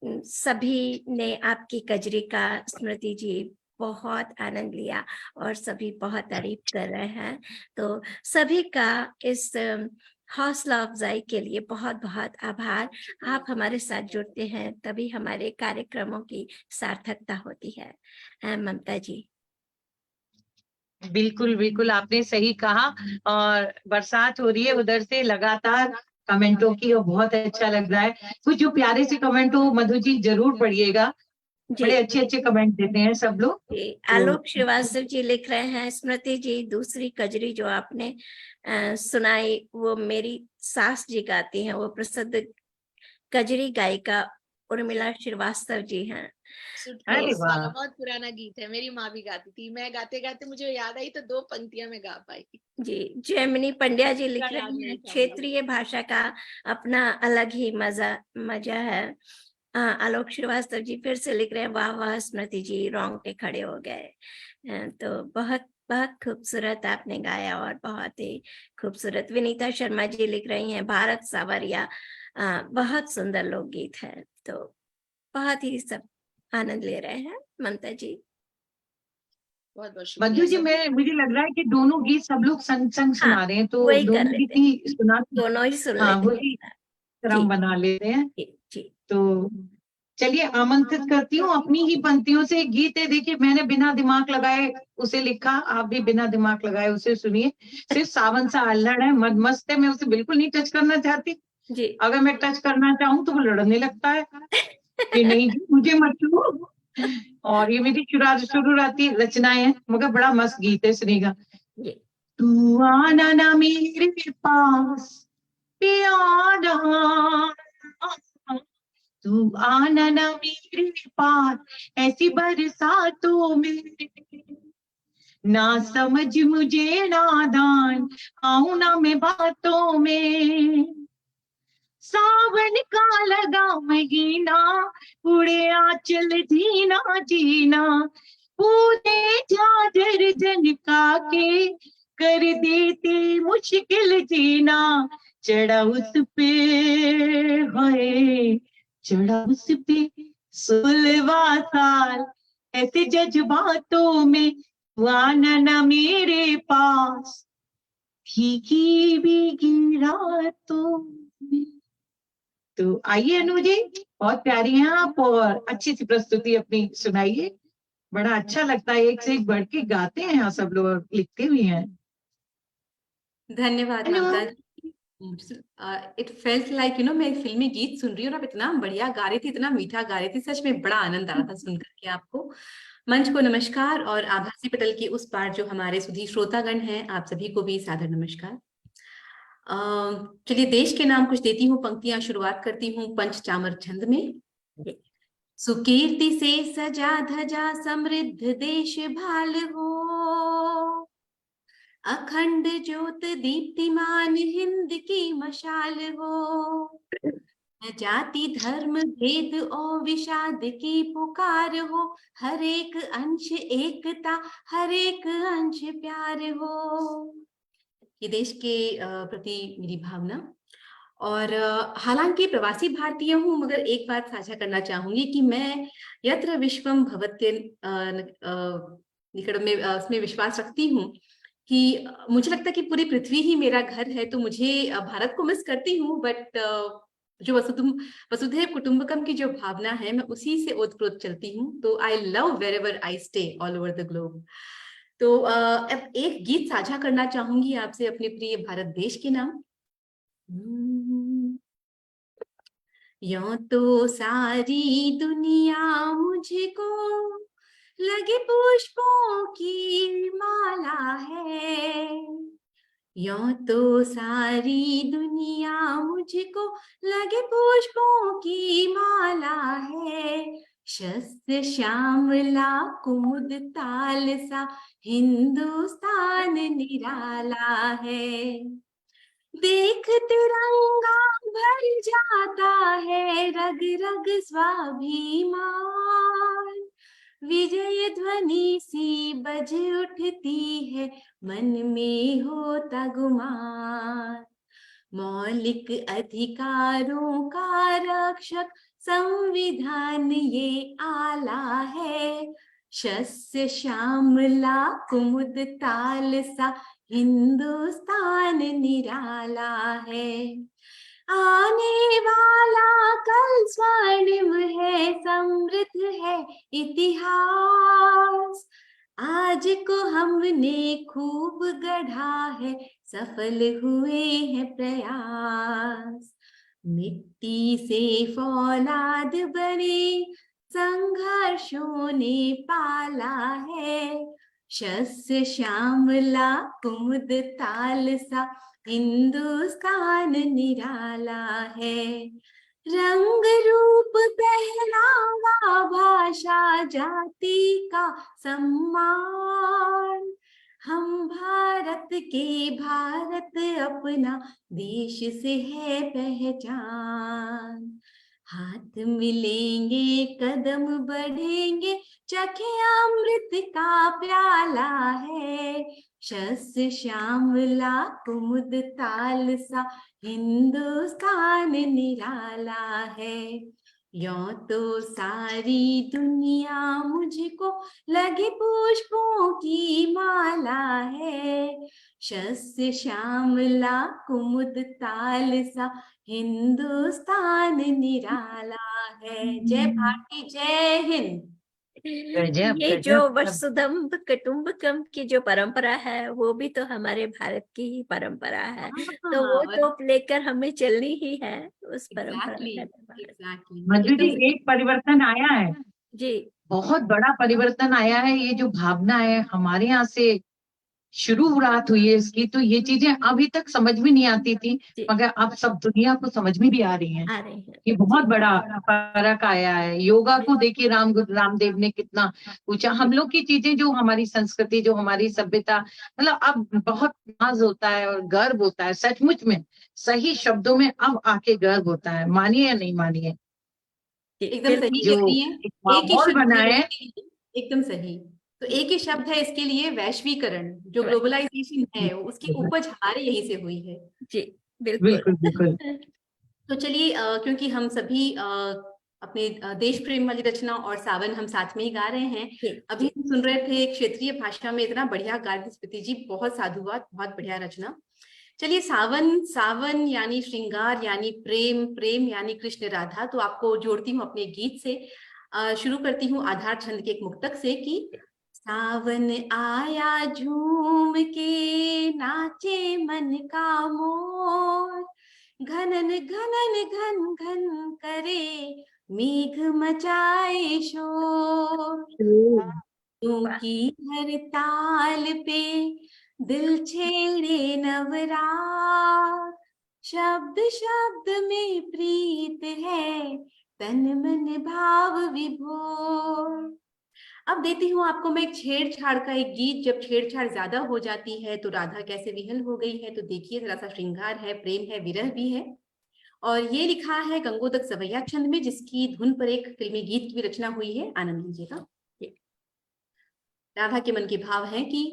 सभी ने आपकी कजरी का, स्मृति जी, बहुत आनंद लिया और सभी बहुत तारीफ कर रहे हैं। तो सभी का इस हौसला अफजाई के लिए बहुत बहुत आभार। आप हमारे साथ जुड़ते हैं तभी हमारे कार्यक्रमों की सार्थकता होती है। ममता जी। बिल्कुल बिल्कुल, आपने सही कहा। और बरसात हो रही है उधर से लगातार कमेंटों की, और बहुत अच्छा लग रहा है। कुछ जो प्यारे से कमेंट हो मधु जी जरूर पढ़िएगा, बड़े अच्छे अच्छे कमेंट देते हैं सब लोग। आलोक श्रीवास्तव जी लिख रहे हैं, स्मृति जी, दूसरी कजरी जो आपने सुनाई वो मेरी सास जी गाती हैं, वो प्रसिद्ध कजरी गायिका उर्मिला श्रीवास्तव जी हैं। अरे वाह, बहुत पुराना गीत है, मेरी माँ भी गाती थी, मैं गाते गाते मुझे याद आई तो 2 पंक्तियां में गा पाई जी। जैमिनी पंड्या जी लिख रही हैं, क्षेत्रीय भाषा का अपना अलग ही मजा है। आलोक श्रीवास्तव जी फिर से लिख रहे हैं, वाह वाह स्मृति जी, रोंगटे खड़े हो गए। तो बहुत बहुत खूबसूरत आपने गाया और बहुत ही खूबसूरत। विनीता शर्मा जी लिख रही हैं, भारत सावरिया, बहुत सुंदर लोकगीत है। तो बहुत ही सब आनंद ले रहे हैं। ममता जी। बहुत बहुत मधु जी, मुझे लग रहा है कि दोनों गीत सब लोग संग संग सुना रहे हैं, तो वही कर दोनों गीत ही सुना, दोनों ही सुन हाँ लेते वही क्रम बना लेते हैं। जी। तो चलिए आमंत्रित करती हूँ अपनी ही पंक्तियों से। एक गीत है, देखिए मैंने बिना दिमाग लगाए उसे लिखा, आप भी बिना दिमाग लगाए उसे सुनिए। सिर्फ सावन सा अल्हड़ है, मस्त है, मैं उसे बिल्कुल नहीं टच करना चाहती जी। अगर मैं टच करना चाहूँ तो वो लड़ने लगता है कि नहीं जी मुझे मत छुओ। और ये मेरी शुरुआती रचनाएं हैं, मगर बड़ा मस्त गीत है, सुनिएगा। तू आना ना मेरे पास प्यारा, तू आना ना मेरे पास ऐसी बरसातों में, ना समझ मुझे नादान आऊं ना मैं बातों में, सावन का लगा महीना उड़े आंचल जीना जीना, पूरे झांझर झनका के कर देते मुश्किल जीना, चढ़ा उस पे है, चढ़ा उस पे 16वां साल, ऐसे जज्बातों में आना ना मेरे पास भीगी भीगी रातों में। तो आइए अनु जी, बहुत प्यारी हैं आप और अच्छी सी प्रस्तुति अपनी सुनाइए। बड़ा अच्छा लगता है, एक से एक बढ़ के गाते हैं यहाँ सब लोग और लिखते भी हैं। धन्यवाद ममता जी। इट फेल्ट लाइक मैं फिल्मी गीत सुन रही हूँ और आप इतना बढ़िया गा रही थी, इतना मीठा गा रही थी, सच में बड़ा आनंद आ रहा था सुन करके आपको। मंच को नमस्कार, और आभासी पटल की उस पार जो हमारे सुधी श्रोतागण हैं, आप सभी को भी सादर नमस्कार। चलिए देश के नाम कुछ देती हूँ पंक्तियां, शुरुआत करती हूँ पंचचामर छंद में। सुकीर्ति से सजा धजा समृद्ध देश भाल हो, अखंड ज्योत दीप्तिमान हिंद की मशाल हो, न जाति धर्म भेद और विषाद की पुकार हो, हर एक अंश एकता, हर एक अंश प्यार हो। ये देश के प्रति मेरी भावना। और हालांकि प्रवासी भारतीय हूँ, मगर एक बात साझा करना चाहूंगी कि मैं यत्र विश्वम भवत्य निकट में उसमें विश्वास रखती हूँ कि मुझे लगता है कि पूरी पृथ्वी ही मेरा घर है। तो मुझे भारत को मिस करती हूँ, बट जो वसुधैव कुटुंबकम की जो भावना है, मैं उसी से ओतप्रोत चलती हूँ। तो I love wherever I stay all over the globe. तो अब एक गीत साझा करना चाहूंगी आपसे अपने प्रिय भारत देश के नाम। यूं तो सारी दुनिया मुझको लगे पुष्पों की माला है, यूं तो सारी दुनिया मुझको लगे पुष्पों की माला है, शस्त्र श्यामला कुमुद ताल सा हिंदुस्तान निराला है। देख तिरंगा भर जाता है रग रग स्वाभिमान, विजय ध्वनि सी बज उठती है मन में होता गुमान। मौलिक अधिकारों का रक्षक संविधान ये आला है, शस्य श्यामला कुमुद ताल सा हिंदुस्तान निराला है। आने वाला कल स्वर्णिम है, समृद्ध है इतिहास, आज को हमने खूब गढ़ा है, सफल हुए हैं प्रयास। मिट्टी से फौलाद बने संघर्षों ने पाला है, शस्य श्यामला कुमुद ताल सा हिंदुस्तान निराला है। रंग रूप पहनावा भाषा जाति का सम्मान, हम भारत के, भारत अपना देश से है पहचान। हाथ मिलेंगे कदम बढ़ेंगे, चखे अमृत का प्याला है, शस्य श्यामला कुमुद ताल सा हिंदुस्तान निराला है। यूं तो सारी दुनिया मुझको लगे पुष्पों की माला है, शस्य श्यामला कुमुद ताल सा हिंदुस्तान निराला है। जय भारती, जय हिंद। गजब, ये गजब, जो सब। वसुधैव कुटुंबकम की जो परंपरा है वो भी तो हमारे भारत की ही परंपरा है, तो वो तो लेकर हमें चलनी ही है उस परंपरा एग्जैक्टली, का। एग्जैक्टली। मधु जी, एक परिवर्तन आया है, जी बहुत बड़ा परिवर्तन आया है। ये जो भावना है हमारे यहाँ से शुरुआत हुई है इसकी, तो ये चीजें अभी तक समझ में नहीं आती थी, जी मगर अब सब दुनिया को समझ में भी आ रही है। आ रहे हैं। ये बहुत बड़ा फर्क आया है। योगा को देखिए, रामदेव ने कितना पूछा। हम लोग की चीजें, जो हमारी संस्कृति, जो हमारी सभ्यता, मतलब अब बहुत नाज होता है और गर्व होता है, सचमुच में सही शब्दों में अब आके गर्व होता है। मानिए या नहीं मानिए, एकदम सही जो कह रही है। एक एक ही माहौल शब्द बना है है। इसके लिए, एकदम सही। तो एक ही शब्द है इसके लिए, वैश्वीकरण। जो ग्लोबलाइजेशन है उसकी उपज हमारे यहीं से हुई है। जी बिल्कुल। बिल्कुल बिल्कुल। तो चलिए, क्योंकि हम सभी अपने देश प्रेम वाली रचना और सावन हम साथ में ही गा रहे हैं। जी, अभी हम सुन रहे थे क्षेत्रीय भाषा में, इतना बढ़िया गा रही थी स्मृति जी, बहुत साधुवाद, बहुत बढ़िया रचना। चलिए, सावन, सावन यानी श्रृंगार, यानी प्रेम, प्रेम यानी कृष्ण राधा। तो आपको जोड़ती हूँ अपने गीत से। शुरू करती हूँ आधार छंद के एक मुक्तक से कि सावन आया झूम के नाचे मन का मोर, घनन घनन घन घन करे मेघ मचाए शोर, क्योंकि हर ताल पे दिल छेड़े नवराग, शब्द शब्द में प्रीत है तन मन भाव विभोर। अब देती हूँ आपको मैं एक छेड़छाड़ का एक गीत। जब छेड़छाड़ ज्यादा हो जाती है तो राधा कैसे विहल हो गई है, तो देखिए, थोड़ा सा श्रृंगार है, प्रेम है, विरह भी है। और ये लिखा है गंगोदक सवैया छंद में, जिसकी धुन पर एक फिल्मी गीत की भी रचना हुई है। आनंद लीजिएगा। राधा के मन के भाव है कि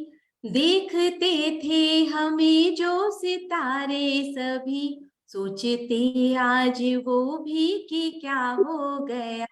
देखते थे हमें जो सितारे सभी, सोचते आज वो भी कि क्या हो गया,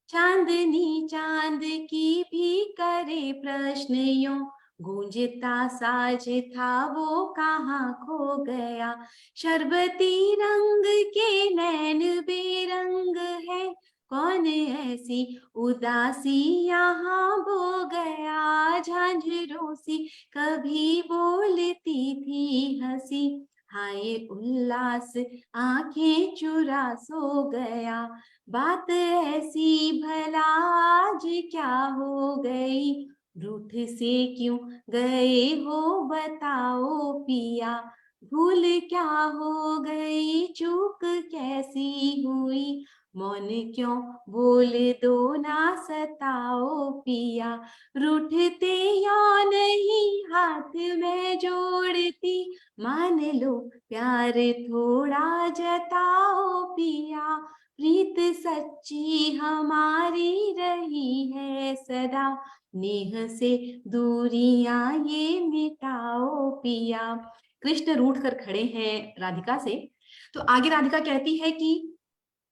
चांदनी चांद की भी करे प्रश्न यूं, गूंजता साज था वो कहाँ खो गया। शरबती रंग के नैन बेरंग है, कौन ऐसी उदासी यहाँ बो गया। झांझरों सी कभी बोलती थी हंसी, हाय उल्लास आंखें चुरा सो गया। बात ऐसी भला आज क्या हो गई, रूठ से क्यों गए हो बताओ पिया। भूल क्या हो गई, चूक कैसी हुई, मौन क्यों बोल दो ना सताओ पिया। रूठते या नहीं हाथ में जोड़ती, मान लो प्यार थोड़ा जताओ पिया। प्रीत सच्ची हमारी रही है सदा, नेह से दूरियां ये मिटाओ पिया। कृष्ण रूठ कर खड़े हैं राधिका से। तो आगे राधिका कहती है कि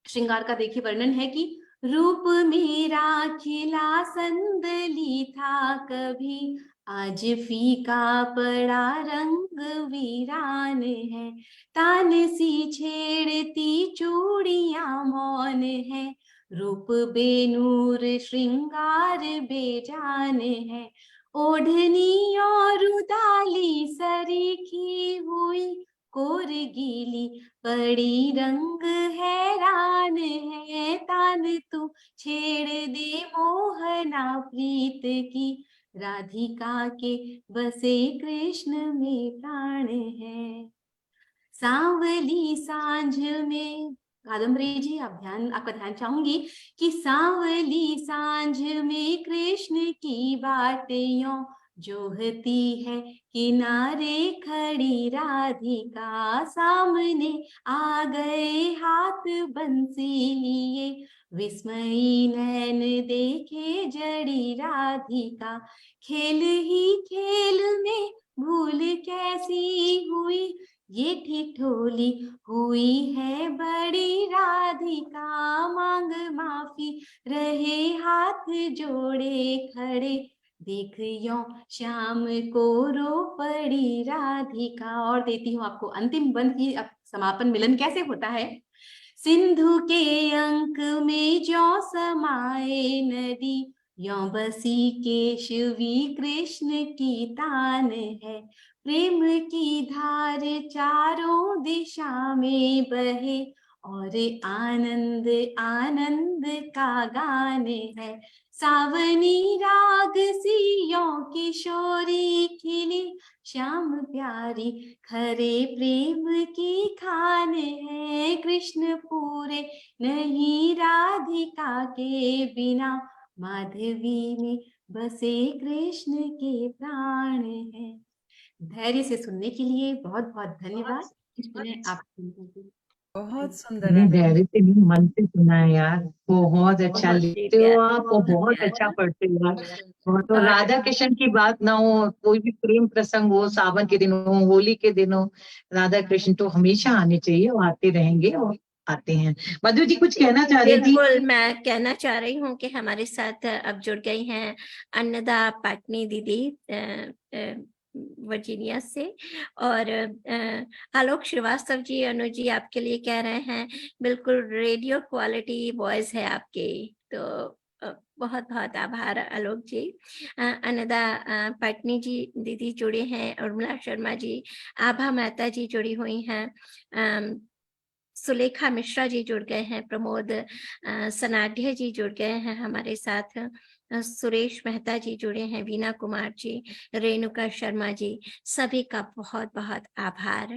श्रृंगार का देखिए वर्णन है कि रूप मेरा खिला संदली था कभी, आज फीका पड़ा रंग वीरान है। तान सी छेड़ती चूड़ियां मौन है, रूप बेनूर श्रृंगार बेजान है। ओढ़नी और उदाली सरीखी हुई, कोर गीली पड़ी रंग हैरान है। तान तू छेड़ दे मोहना प्रीत की, राधिका के बसे कृष्ण में प्राण है। सांवली सांझ में, कादम्बरी जी आपका ध्यान चाहूंगी कि सांवली सांझ में कृष्ण की बातियों जोहती है किनारे खड़ी राधिका। सामने आ गए हाथ बंसी लिए, विस्मयी नैन देखे जड़ी राधिका। खेल ही खेल में भूल कैसी हुई, ये ठिठोली हुई है बड़ी राधिका। मांग माफी रहे हाथ जोड़े खड़े, देख यो शाम को रो पड़ी राधिका। और देती हूँ आपको अंतिम बंद की अब समापन मिलन कैसे होता है। सिंधु के अंक में जो समाए नदी, यो बसी केशवी कृष्ण की तान है। प्रेम की धार चारों दिशा में बहे, और आनंद आनंद का गान है। सावनी राग सियों किशोरी खिली, श्याम प्यारी खरे प्रेम की खान है। कृष्ण पूरे नहीं राधिका के बिना, माधवी में बसे कृष्ण के प्राण है। धैर्य से सुनने के लिए बहुत बहुत धन्यवाद। आप बहुत सुंदर नहीं, है। धैर्य से नहीं, मन से सुना है यार। बहुत अच्छा बहुत ही लिखते हो प्यारा, आप और बहुत प्यारा। अच्छा पढ़ते हो यार। बहुत। और और राधा कृष्ण की बात ना हो, कोई भी प्रेम प्रसंग हो, सावन के दिन हो, होली के दिन हो, राधा कृष्ण तो हमेशा आने चाहिए और आते रहेंगे और आते हैं। मधु जी कुछ कहना चाह रही थी? बिल्कुल, मैं कहना चाह रही हूँ कि हमारे साथ अब जुड़ गई हैं अन्नदा पाटनी दीदी वर्जीनिया से, और आलोक श्रीवास्तव जी, अनु जी आपके लिए कह रहे हैं बिल्कुल रेडियो क्वालिटी वॉइस है आपकी। तो बहुत बहुत आभार आलोक जी। अन्नदा पाटनी जी दीदी जुड़े हैं, उर्मिला शर्मा जी, आभा मेहता जी जुड़ी हुई हैं, सुलेखा मिश्रा जी जुड़ गए हैं, प्रमोद सनाढ्य जी जुड़ गए हैं हमारे साथ, सुरेश मेहता जी जुड़े हैं, वीना कुमार जी, रेणुका शर्मा जी, सभी का बहुत बहुत आभार।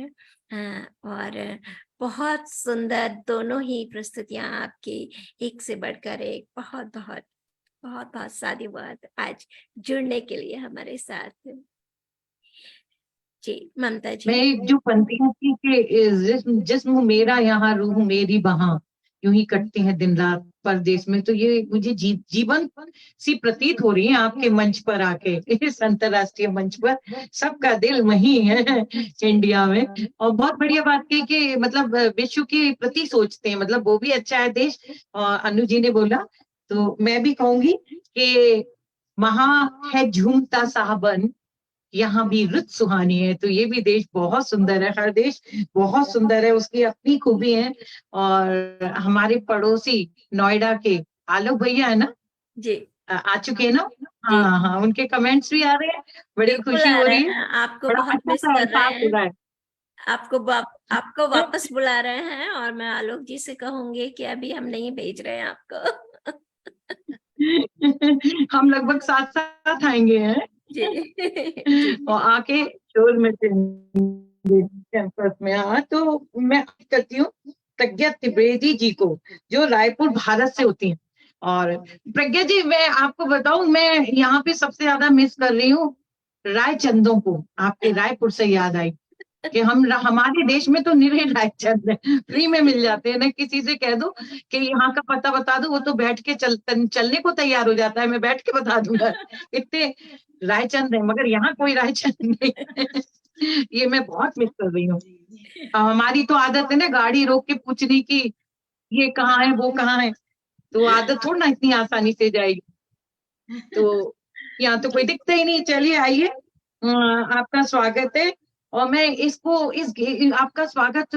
और बहुत सुंदर दोनों ही प्रस्तुतियां आपकी, एक से बढ़कर एक। बहुत बहुत बहुत बहुत साधुवाद आज जुड़ने के लिए हमारे साथ। जी ममता जी। मैं एक जो पंक्तियां थी कि जिस्म जिस्म मेरा यहाँ रूह मेरी बहाँ, यूं ही कटते हैं दिन रात परदेश में। तो ये मुझे जीवन सी प्रतीत हो रही है आपके मंच पर आके, इस अंतरराष्ट्रीय मंच पर। सबका दिल वही है इंडिया में। और बहुत बढ़िया बात की कि मतलब विश्व के प्रति सोचते हैं, मतलब वो भी अच्छा है देश। और अनु जी ने बोला तो मैं भी कहूंगी कि वहां है झूमता सावन, यहाँ भी रुत सुहानी है। तो ये भी देश बहुत सुंदर है, हर देश बहुत सुंदर है, उसकी अपनी खूबी है। और हमारे पड़ोसी नोएडा के आलोक भैया है ना, जी आ चुके हैं ना? जी हाँ हाँ, उनके कमेंट्स भी आ रहे हैं, बड़ी बिल्कुल खुशी आ हो रहे रही है। हैं, आपको बड़ा बहुत अच्छा मिस सा कर रहे एहसास हो हैं। रहा है। आपको वापस बुला रहे हैं, और मैं आलोक जी से कहूंगी कि अभी हम नहीं भेज रहे हैं आपको। हम लगभग साथ साथ आएंगे हैं जी जी और आके शोर में कैंपस में। हाँ, तो मैं करती हूँ प्रज्ञा त्रिवेदी जी को, जो रायपुर भारत से होती हैं। और प्रज्ञा जी, मैं आपको बताऊं, मैं यहाँ पे सबसे ज्यादा मिस कर रही हूँ रायचंदों को। आपके रायपुर से याद आई कि हमारे देश में तो निरे रायचंद फ्री में मिल जाते हैं ना। किसी से कह दो कि यहाँ का पता बता दो, वो तो बैठ के चलने को तैयार हो जाता है, मैं बैठ के बता दूंगा, इतने रायचंद है। मगर यहाँ कोई रायचंद नहीं है। ये मैं बहुत मिस कर रही हूँ। हमारी तो आदत है ना गाड़ी रोक के पूछने की, ये कहाँ है वो कहाँ है, तो आदत थोड़ा ना इतनी आसानी से जाएगी। तो यहाँ तो कोई दिखता ही नहीं। चलिए आइए, आपका स्वागत है। और मैं आपका स्वागत,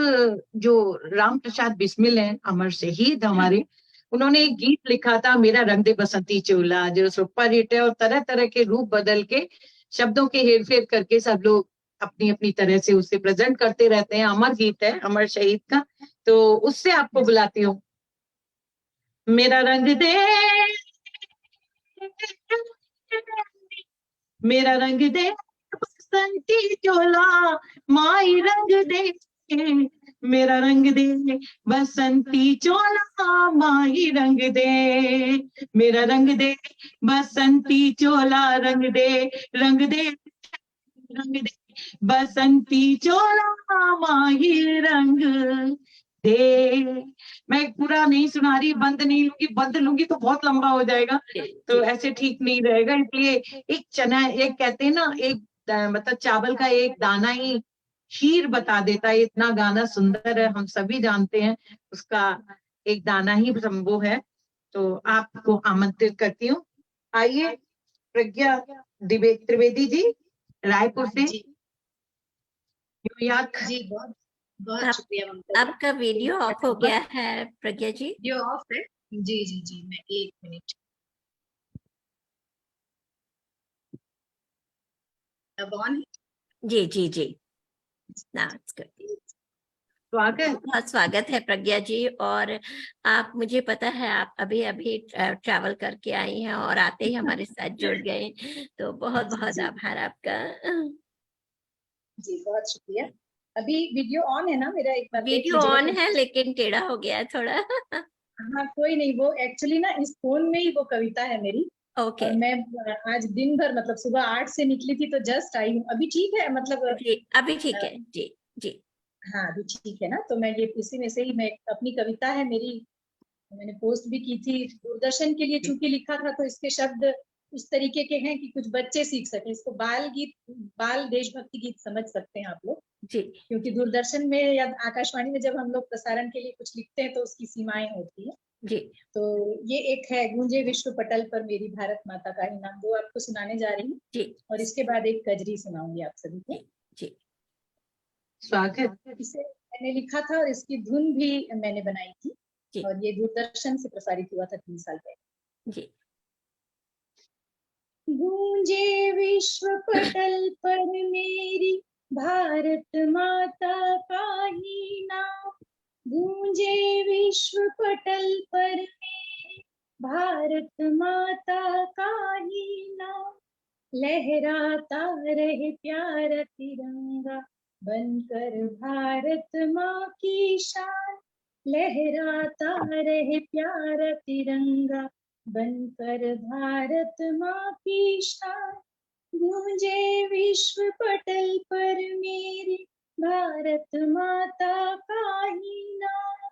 जो राम प्रसाद बिस्मिल हैं, अमर शहीद हमारे, उन्होंने एक गीत लिखा था मेरा रंग दे बसंती चोला, जो सुपर हिट है। और तरह तरह के रूप बदल के, शब्दों के हेर फेर करके सब लोग अपनी अपनी तरह से उसे प्रेजेंट करते रहते हैं। अमर गीत है अमर शहीद का, तो उससे आपको बुलाती हूँ। मेरा रंग दे, मेरा रंग दे बसंती चोला, माई रंग दे, मेरा रंग दे बसंती चोला, माई रंग दे, मेरा रंग दे बसंती चोला, रंग दे, रंग दे, रंग दे बसंती चोला, माही रंग दे। मैं पूरा नहीं सुना रही, बंद नहीं लूंगी, बंद लूंगी तो बहुत लंबा हो जाएगा, तो ऐसे ठीक नहीं रहेगा। इसलिए एक चना, एक कहते हैं ना, एक मतलब चावल का एक दाना ही खीर बता देता है। इतना गाना सुंदर है, हम सभी जानते हैं, उसका एक दाना ही वो है। तो आपको आमंत्रित करती हूँ, आइए प्रज्ञा त्रिवेदी जी, रायपुर से न्यूयॉर्क। जी, बहुत बहुत शुक्रिया ममता जी। आपका वीडियो ऑफ हो गया है प्रज्ञा जी। वीडियो ऑफ है? जी जी जी, मैं 1 मिनट। अब ऑन है? जी जी जी, now it's good. स्वागत। बहुत स्वागत है प्रज्ञा जी। और आप, मुझे पता है आप अभी अभी ट्रैवल करके आई हैं और आते ही हमारे साथ जुड़ गए, तो बहुत बहुत जी। आभार आपका। जी, बहुत शुक्रिया। अभी वीडियो ऑन है ना मेरा? एक बार देख वीडियो लीजिएगा। ऑन है लेकिन टेढ़ा हो गया है थोड़ा। हाँ, कोई नहीं, वो एक्चुअली ना इस फोन में ही वो कविता है मेरी। ओके और मैं आज दिन भर, मतलब सुबह 8 से निकली थी, तो जस्ट आई हूँ। अभी ठीक है, मतलब जी, अभी ठीक है जी जी। हाँ अभी ठीक है ना? तो मैं ये इसी में से ही, मैं अपनी कविता है मेरी, मैंने पोस्ट भी की थी दूरदर्शन के लिए, चूंकि लिखा था तो इसके शब्द उस तरीके के हैं कि कुछ बच्चे सीख सके इसको। बाल गीत, बाल देशभक्ति गीत समझ सकते हैं आप लोग, जी क्योंकि दूरदर्शन में या आकाशवाणी में जब हम लोग प्रसारण के लिए कुछ लिखते हैं तो उसकी सीमाएं होती है। जी तो ये एक है, गूंजे विश्व पटल पर मेरी भारत माता का ही नाम, वो आपको सुनाने जा रही हूँ। जी और इसके बाद एक कजरी सुनाऊंगी आप सभी को। जी। स्वागत। इसे मैंने लिखा था और इसकी धुन भी मैंने बनाई थी, जी और ये दूरदर्शन से प्रसारित हुआ था 3 साल पहले। जी। गूंजे विश्व पटल पर मेरी भारत माता का ही नाम, गूंजे विश्व पटल पर मेरी भारत माता का ही नाम, लहराता रहे प्यारा तिरंगा बनकर भारत माँ की शान, लहराता रहे प्यारा तिरंगा बनकर भारत माँ की शान, गूंजे विश्व पटल पर मेरी भारत माता का ही नाम।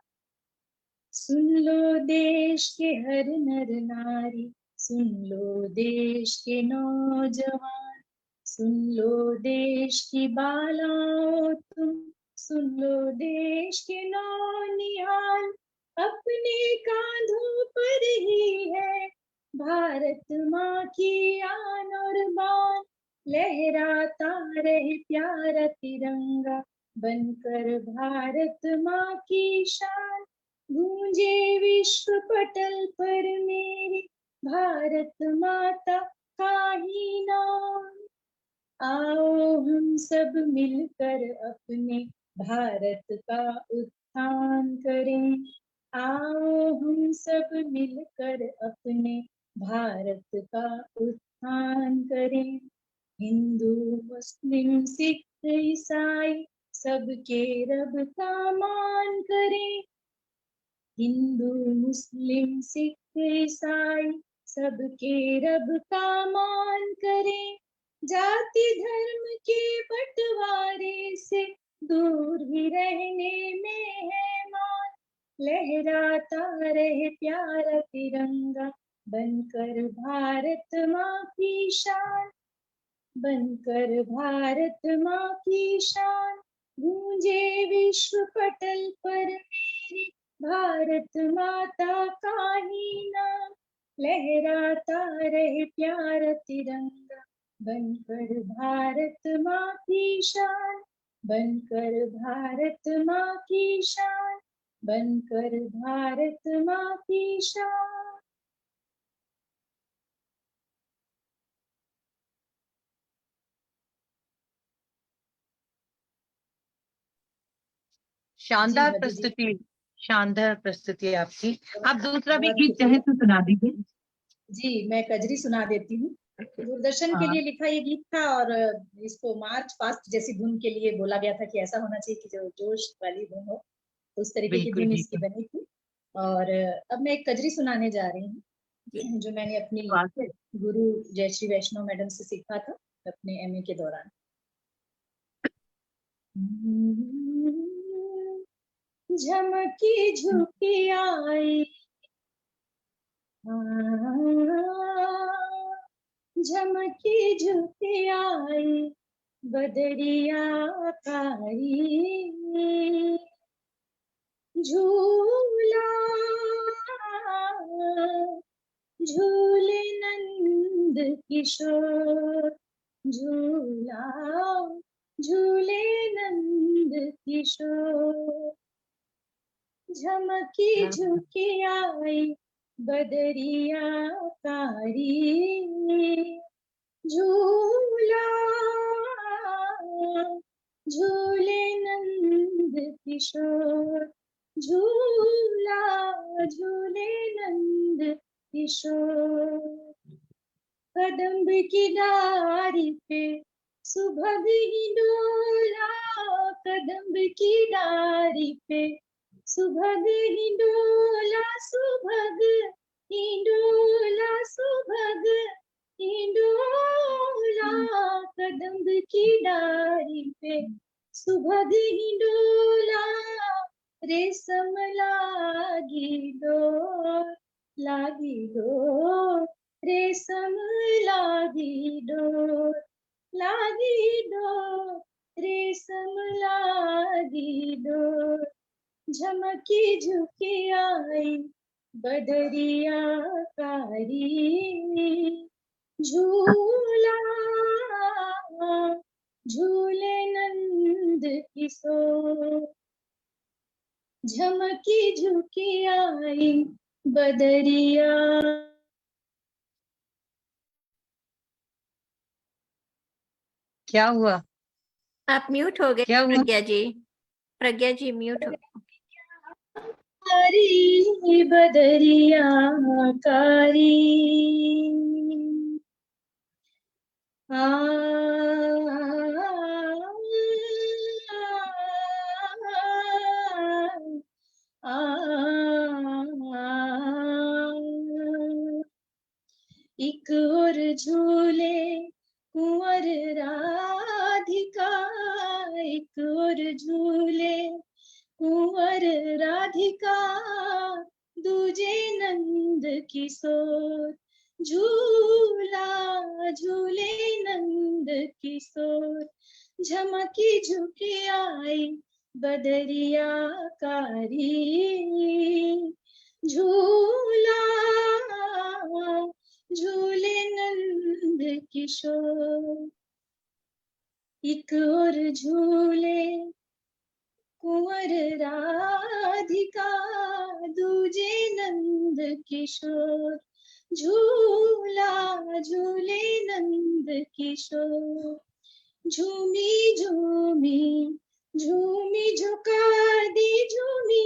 सुन लो देश के हर नर नारी, सुन लो देश के नौजवान, सुन लो देश की बालाओ तुम, सुन लो देश के नौनिहाल, अपने कांधों पर ही है भारत माँ की आन और बान, लहराता रहे प्यारा तिरंगा बनकर भारत माँ की शान, गूंजे विश्व पटल पर मेरी भारत माता का ही नाम। आओ हम सब मिलकर अपने भारत का उत्थान करें, आओ हम सब मिलकर अपने भारत का उत्थान करें। हिंदू मुस्लिम सिख ईसाई सबके रब का मान करें, हिंदू मुस्लिम सिख ईसाई सबके रब का मान करें, जाति धर्म के बंटवारे से दूर ही रहने में है मान, लहराता रहे प्यारा तिरंगा बनकर भारत माँ की शान, बनकर भारत माँ की शान, गूंजे विश्व पटल पर मेरी भारत माता का ही नाम, लहराता रहे प्यारा तिरंगा बनकर भारत माँ की शान, बनकर भारत माँ की शान, बनकर भारत माँ की शान। शानदार मधु जी। प्रस्तुति, शानदार प्रस्तुति आपकी। आप दूसरा भी बहुत गीत शुक्रिया। चाहे तो सुना दीजिए। जी, मैं कजरी सुना देती हूँ। दूरदर्शन के हाँ। लिए लिखा ये गीत था और इसको मार्च पास्ट जैसी धुन के लिए बोला गया था कि ऐसा होना चाहिए कि जो जोश वाली धुन हो, तो उस तरीके की बिल्कुल धुन इसकी बिल्कुल। बनी थी। और अब मैं एक कजरी सुनाने जा रही हूँ जो मैंने अपनी वाकई गुरु जयश्री वैष्णव मैडम से सीखा था अपने एमए के दौरान। झमकी झुकी आई, झमकी झुकी आई बदरिया कारी, झूला झूले नंद किशोर, झूला झूले नंद किशोर, झमकी झुकी आई बदरिया कारी, झूला झूले नंद किशोर, झूला झूले नंद किशोर, कदम्ब की डारी पे सुभग हिंडोला, कदम्ब की डारी पे सुभग हिंडोला, सुभग हिंडोला, सुभग हिंडोला, कदम्ब की डारी पे सुभग हिंडोला, रेशम लागी डोर, लागी डोर, रेशम लागी डोर, लागी डोर, रेशम लागी डोर, झमकी झुकी आई बदरिया कारी, झूला झूले नंद किशोर, झमकी झुकी आई बदरिया। क्या हुआ? आप म्यूट हो गए क्या हुआ? प्रज्ञा जी, प्रज्ञा जी म्यूट हो गए। कारी बदरिया कारी, एक और झूले कुंवर राधिका, एक और झूले कुंवर राधिका दूजे नंद किशोर, झूला झूले नंद किशोर, झमकी झुकी आई बदरिया कारी, झूला झूले नंद किशोर। एक और झूले कुंवर राधिका दूजे नंद किशोर, झूला झूले नंद किशोर, झूमी झूमी झूमी झुका दी झूमी,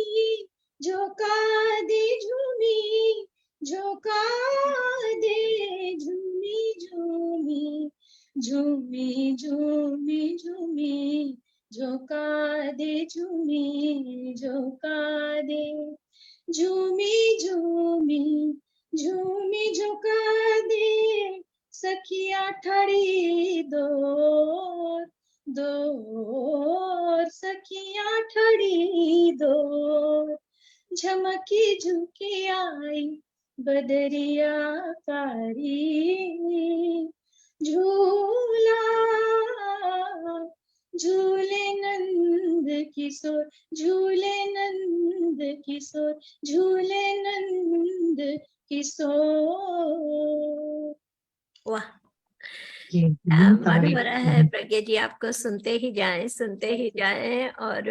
झोंका दे झूमी, झोंका दे झूमी झूमी, झूमी झूमी झूमी, झोंका दे झूमी, झोंका दे, झूमी झूमी झूमी झोंका दे, सखिया ठड़ी दौर दौर, सखिया ठड़ी दौर, झमकी झुकी आई बदरिया कारी, झूला झूले नंद किशोर, झूले नंद किशोर, झूले नंद किशोर। वाह, ये मन हो रहा है प्रज्ञा जी आपको सुनते ही जाएं। और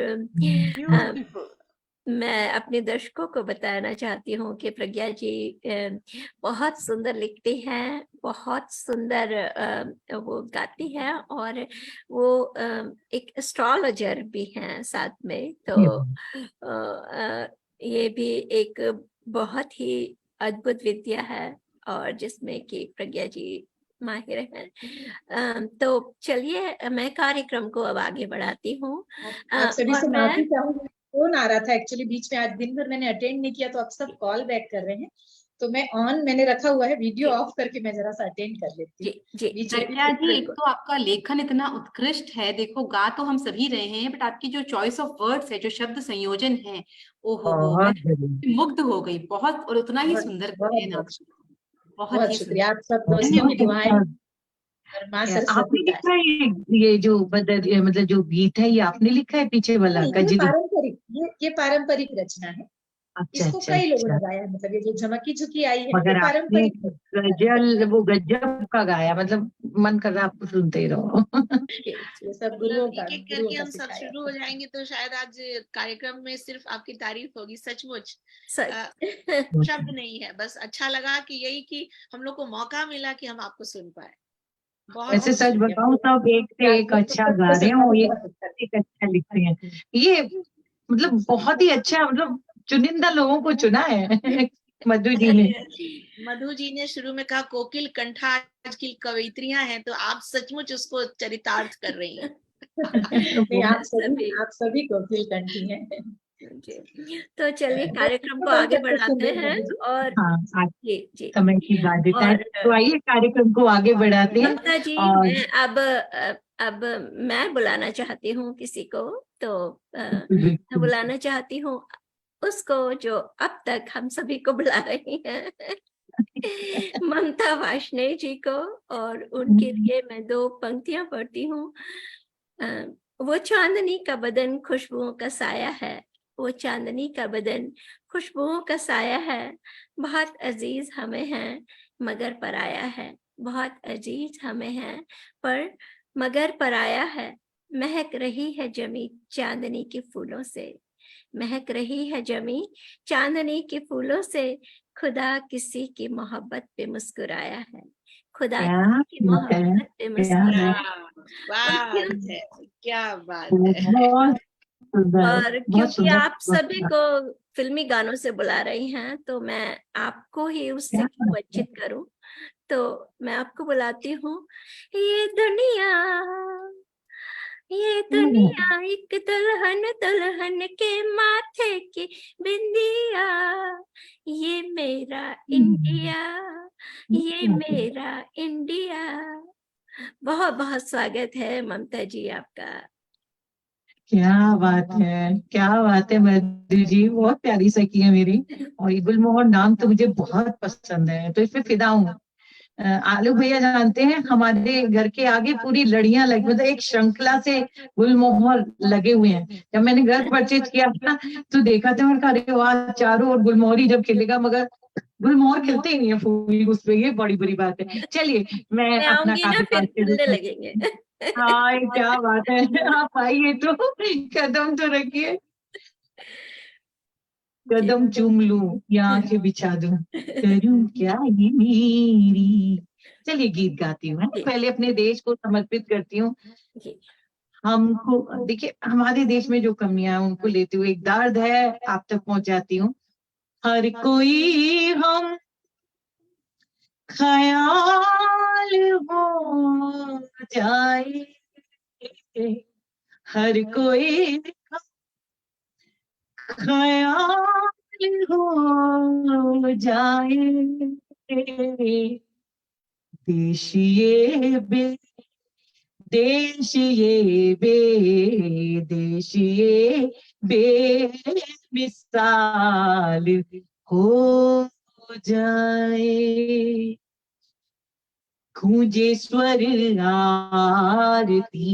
मैं अपने दर्शकों को बताना चाहती हूँ कि प्रज्ञा जी बहुत सुंदर लिखती हैं, बहुत सुंदर वो गाती हैं, और वो एक एस्ट्रोलॉजर भी हैं साथ में। तो ये भी एक बहुत ही अद्भुत विद्या है और जिसमें कि प्रज्ञा जी माहिर हैं। तो चलिए मैं कार्यक्रम को अब आगे बढ़ाती हूँ। आप सभी से माफी चाहूंगी, फोन आ रहा था एक्चुअली बीच में, आज दिन भर मैंने अटेंड नहीं किया, तो आप सब कॉल बैक कर रहे हैं, तो मैं मैंने रखा हुआ है, वीडियो ऑफ करके मैं जरा सा अटेंड कर लेती हूँ। जी प्रज्ञा जी, एक तो आपका लेखन इतना उत्कृष्ट है, देखो गा तो हम सभी रहे हैं, बट आपकी जो चॉइस ऑफ वर्ड्स है, जो शब्द संयोजन है, ओहो मैं मुग्ध हो गई बहुत, और उतना ही सुंदर गायन आप, बहुत ही शुक्रिया। आप सब दोस्तों की दुआएं और मां आपने सरस्वती का। लिखा है ये जो मतलब जो गीत है, ये आपने लिखा है पीछे वाला पारंपरिक, ये पारंपरिक रचना है। अच्छा, इसको कई लोगों ने गाया, मतलब ये जो झमकी झुकी आई है, मगर ये आपने पारंपरिक गजल, वो गजब का गाया, मतलब मन कर रहा आपको सुनते ही रहो। ये सब गुरुओं का, एक करके हम सब शुरू हो जाएंगे तो शायद आज कार्यक्रम में सिर्फ आपकी तारीफ होगी। सचमुच शब्द नहीं है, बस अच्छा लगा कि यही कि हम लोग को मौका मिला कि हम आपको सुन पाए। वैसे सच बताऊं, सब एक से एक अच्छा गा रहे हो, एक अच्छा लिख रहे हैं, ये मतलब बहुत ही अच्छा, मतलब चुनिंदा लोगों को चुना है मधु जी ने शुरू में कहा कोकिल कंठा आज की कवयित्रियां हैं, तो आप सचमुच उसको चरितार्थ कर रही हैं। आप सभी कोकिल कंठी हैं। तो चलिए कार्यक्रम को आगे बढ़ाते हैं, और जी समय की बाध्यता है, तो आइए कार्यक्रम को आगे बढ़ाते हैं। ममता जी, मैं अब मैं बुलाना चाहती हूँ किसी को, तो मैं बुलाना चाहती हूँ उसको जो अब तक हम सभी को बुला रही हैं, ममता वार्ष्णेय जी को, और उनके लिए मैं 2 पंक्तियां पढ़ती हूँ। वो चांदनी का बदन खुशबुओं का साया है, वो चांदनी का बदन खुशबुओं का साया है, बहुत अजीज हमें है मगर पराया है, बहुत अजीज हमें है पर मगर पराया है। महक रही है जमी चांदनी के फूलों से, महक रही है जमी चांदनी के फूलों से, खुदा किसी की मोहब्बत पे मुस्कुराया है, खुदा की मोहब्बत पे मुस्कुराया है। क्या बात है। और क्योंकि आप सभी को फिल्मी गानों से बुला रही हैं, तो मैं आपको ही उससे क्यों वंचित करूं, तो मैं आपको बुलाती हूँ। ये दुनिया एक दुल्हन दुल्हन के माथे की बिंदिया, ये मेरा इंडिया, ये मेरा इंडिया। बहुत बहुत स्वागत है ममता जी आपका। क्या बात है मधु जी, बहुत प्यारी सखी है मेरी। और ये गुलमोहर नाम तो मुझे बहुत पसंद है, तो इस पे फिदा हूँ। आलू भैया जानते हैं, हमारे घर के आगे पूरी लड़ियां लगी, मतलब एक श्रृंखला से गुलमोहर लगे हुए हैं। जब मैंने घर परचेज किया था तो देखा था, मैंने कहा अरे वाह, चारों ओर गुलमोहर ही जब खिलेगा, मगर गुलमोहर खिलते ही नहीं है फूल उस पे, ये बड़ी बुरी बात है। चलिए मैं मैं अपना आऊंगी ना, फिर कामकाज शुरू खिलने कर। लगेंगे। हाँ क्या बात है, आप आइए तो कदम तो रखिए, जी। कदम चूम लूं या आंखें बिछा दूं, करूं क्या ये मेरी। चलिए गीत गाती हूँ, है ना? जी। पहले अपने देश को समर्पित करती हूँ। जी। हमको देखिए, हमारे देश में जो कमियां हैं उनको लेते हुए एक दर्द है, आप तक पहुंचाती हूँ। हर कोई हम ख्याल हो जाए, हर कोई ख्याल हो जाए, देश ये बे देश ये देश ये बेमिसाल हो जाए, गूंजे स्वर आरती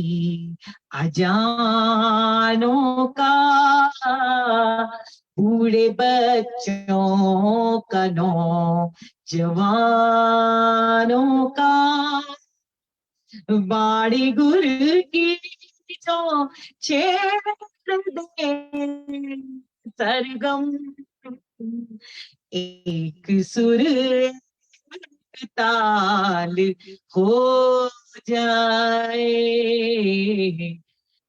अजानों का, बूढ़े बच्चों का, जवानों का, बाड़ी गुर की जो छेड़ दे सरगम, एक सुर ताल हो जाए,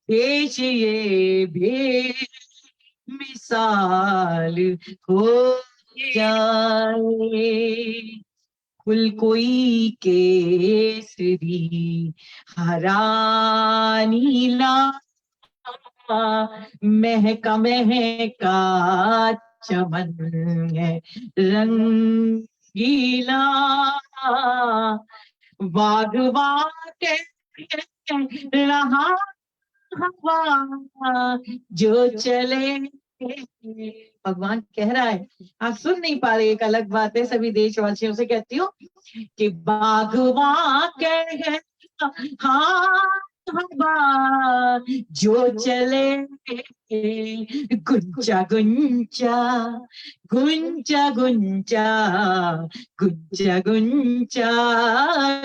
देश ये बेमिसाल हो जाए, फुल कोई केसरी हरा नीला, महका महका चमन है रंगीला, बागवा के रहा हवा जो चले, भगवान कह रहा है, आप सुन नहीं पा रहे, एक अलग बात है। सभी देशवासियों से कहती हूँ कि बागवा कह हाँ हवा जो चले, गुंजा गुंजा गुंजा गुंजा गुंजा गुंजा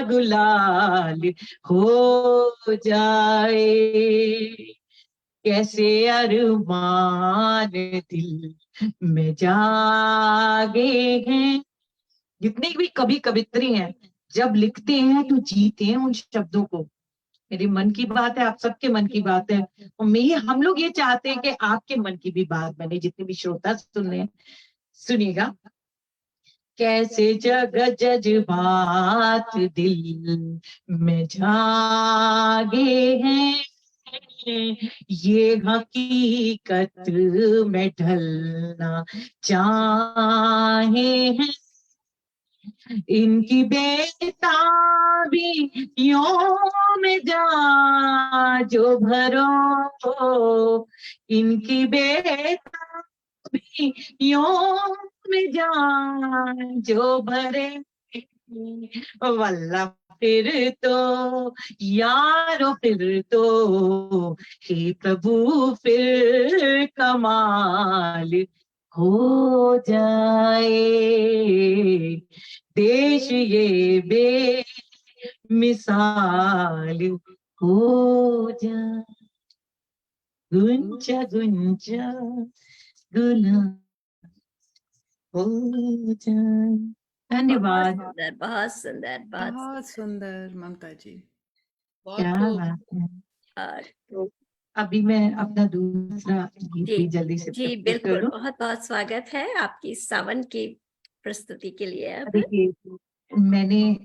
गुलाल हो जाए, कैसे अरमान दिल में जागे हैं, जितने भी कवि कवित्री हैं जब लिखते हैं तो जीते हैं उन शब्दों को। मेरी मन की बात है, आप सबके मन की बात है, और हम लोग ये चाहते हैं कि आपके मन की भी बात बने, जितने भी श्रोता सुन रहे हैं सुनिएगा। कैसे जग जज्बात दिल में जागे हैं, ये हकीकत में ढलना चाहे हैं, इनकी बेताबियों में जा जो भरो, इनकी बेताबियों में जा जो भरे, वल्ला फिर तो यारो फिर तो हे प्रभु फिर कमाल हो जाए, देश ये बेमिसाल हो जाए, गुंजा गुंजा गुलाब हो जाए। धन्यवाद। बहुत सुंदर, बहुत बहुत सुंदर ममता जी। क्या बात है। तो अभी मैं अपना दूसरा गीत जी भी जल्दी से जी प्रस्तुत कर बिल्कुल, लूं। बहुत बहुत स्वागत है आपकी सावन की प्रस्तुति के लिए। अब देखिए, मैंने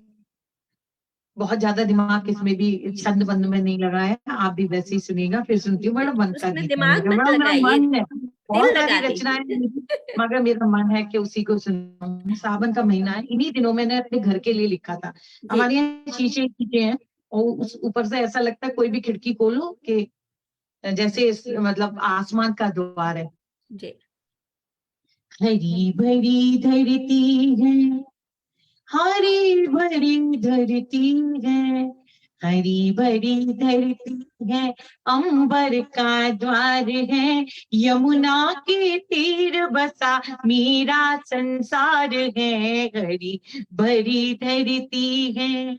बहुत ज्यादा दिमाग इसमें भी छंद बंद में नहीं लगाया, आप भी वैसे ही सुनिएगा, फिर सुनती हूँ। बड़ा मन का उसमें गीत है दिमाग मेरा, मत बड़ा मेरा लगाइए, मन है, बहुत दिल सारी लगा रचनाएं हैं दीजिए। मेरी, मगर मेरा मन है कि उसी को सुनाऊं। सावन का महीना है, इन्हीं दिनों मैंने अपने घर के लिए लिखा था। जी हमारे यहाँ शीशे हैं और उस ऊपर से ऐसा लगता है कोई भी खिड़की खोलो कि जैसे मतलब आसमान का द्वार है। जी। हरी भरी धरती है, हरी भरी धरती है, हरी भरी धरती है, अंबर का द्वार है, यमुना के तीर बसा मेरा संसार है। हरी भरी धरती है,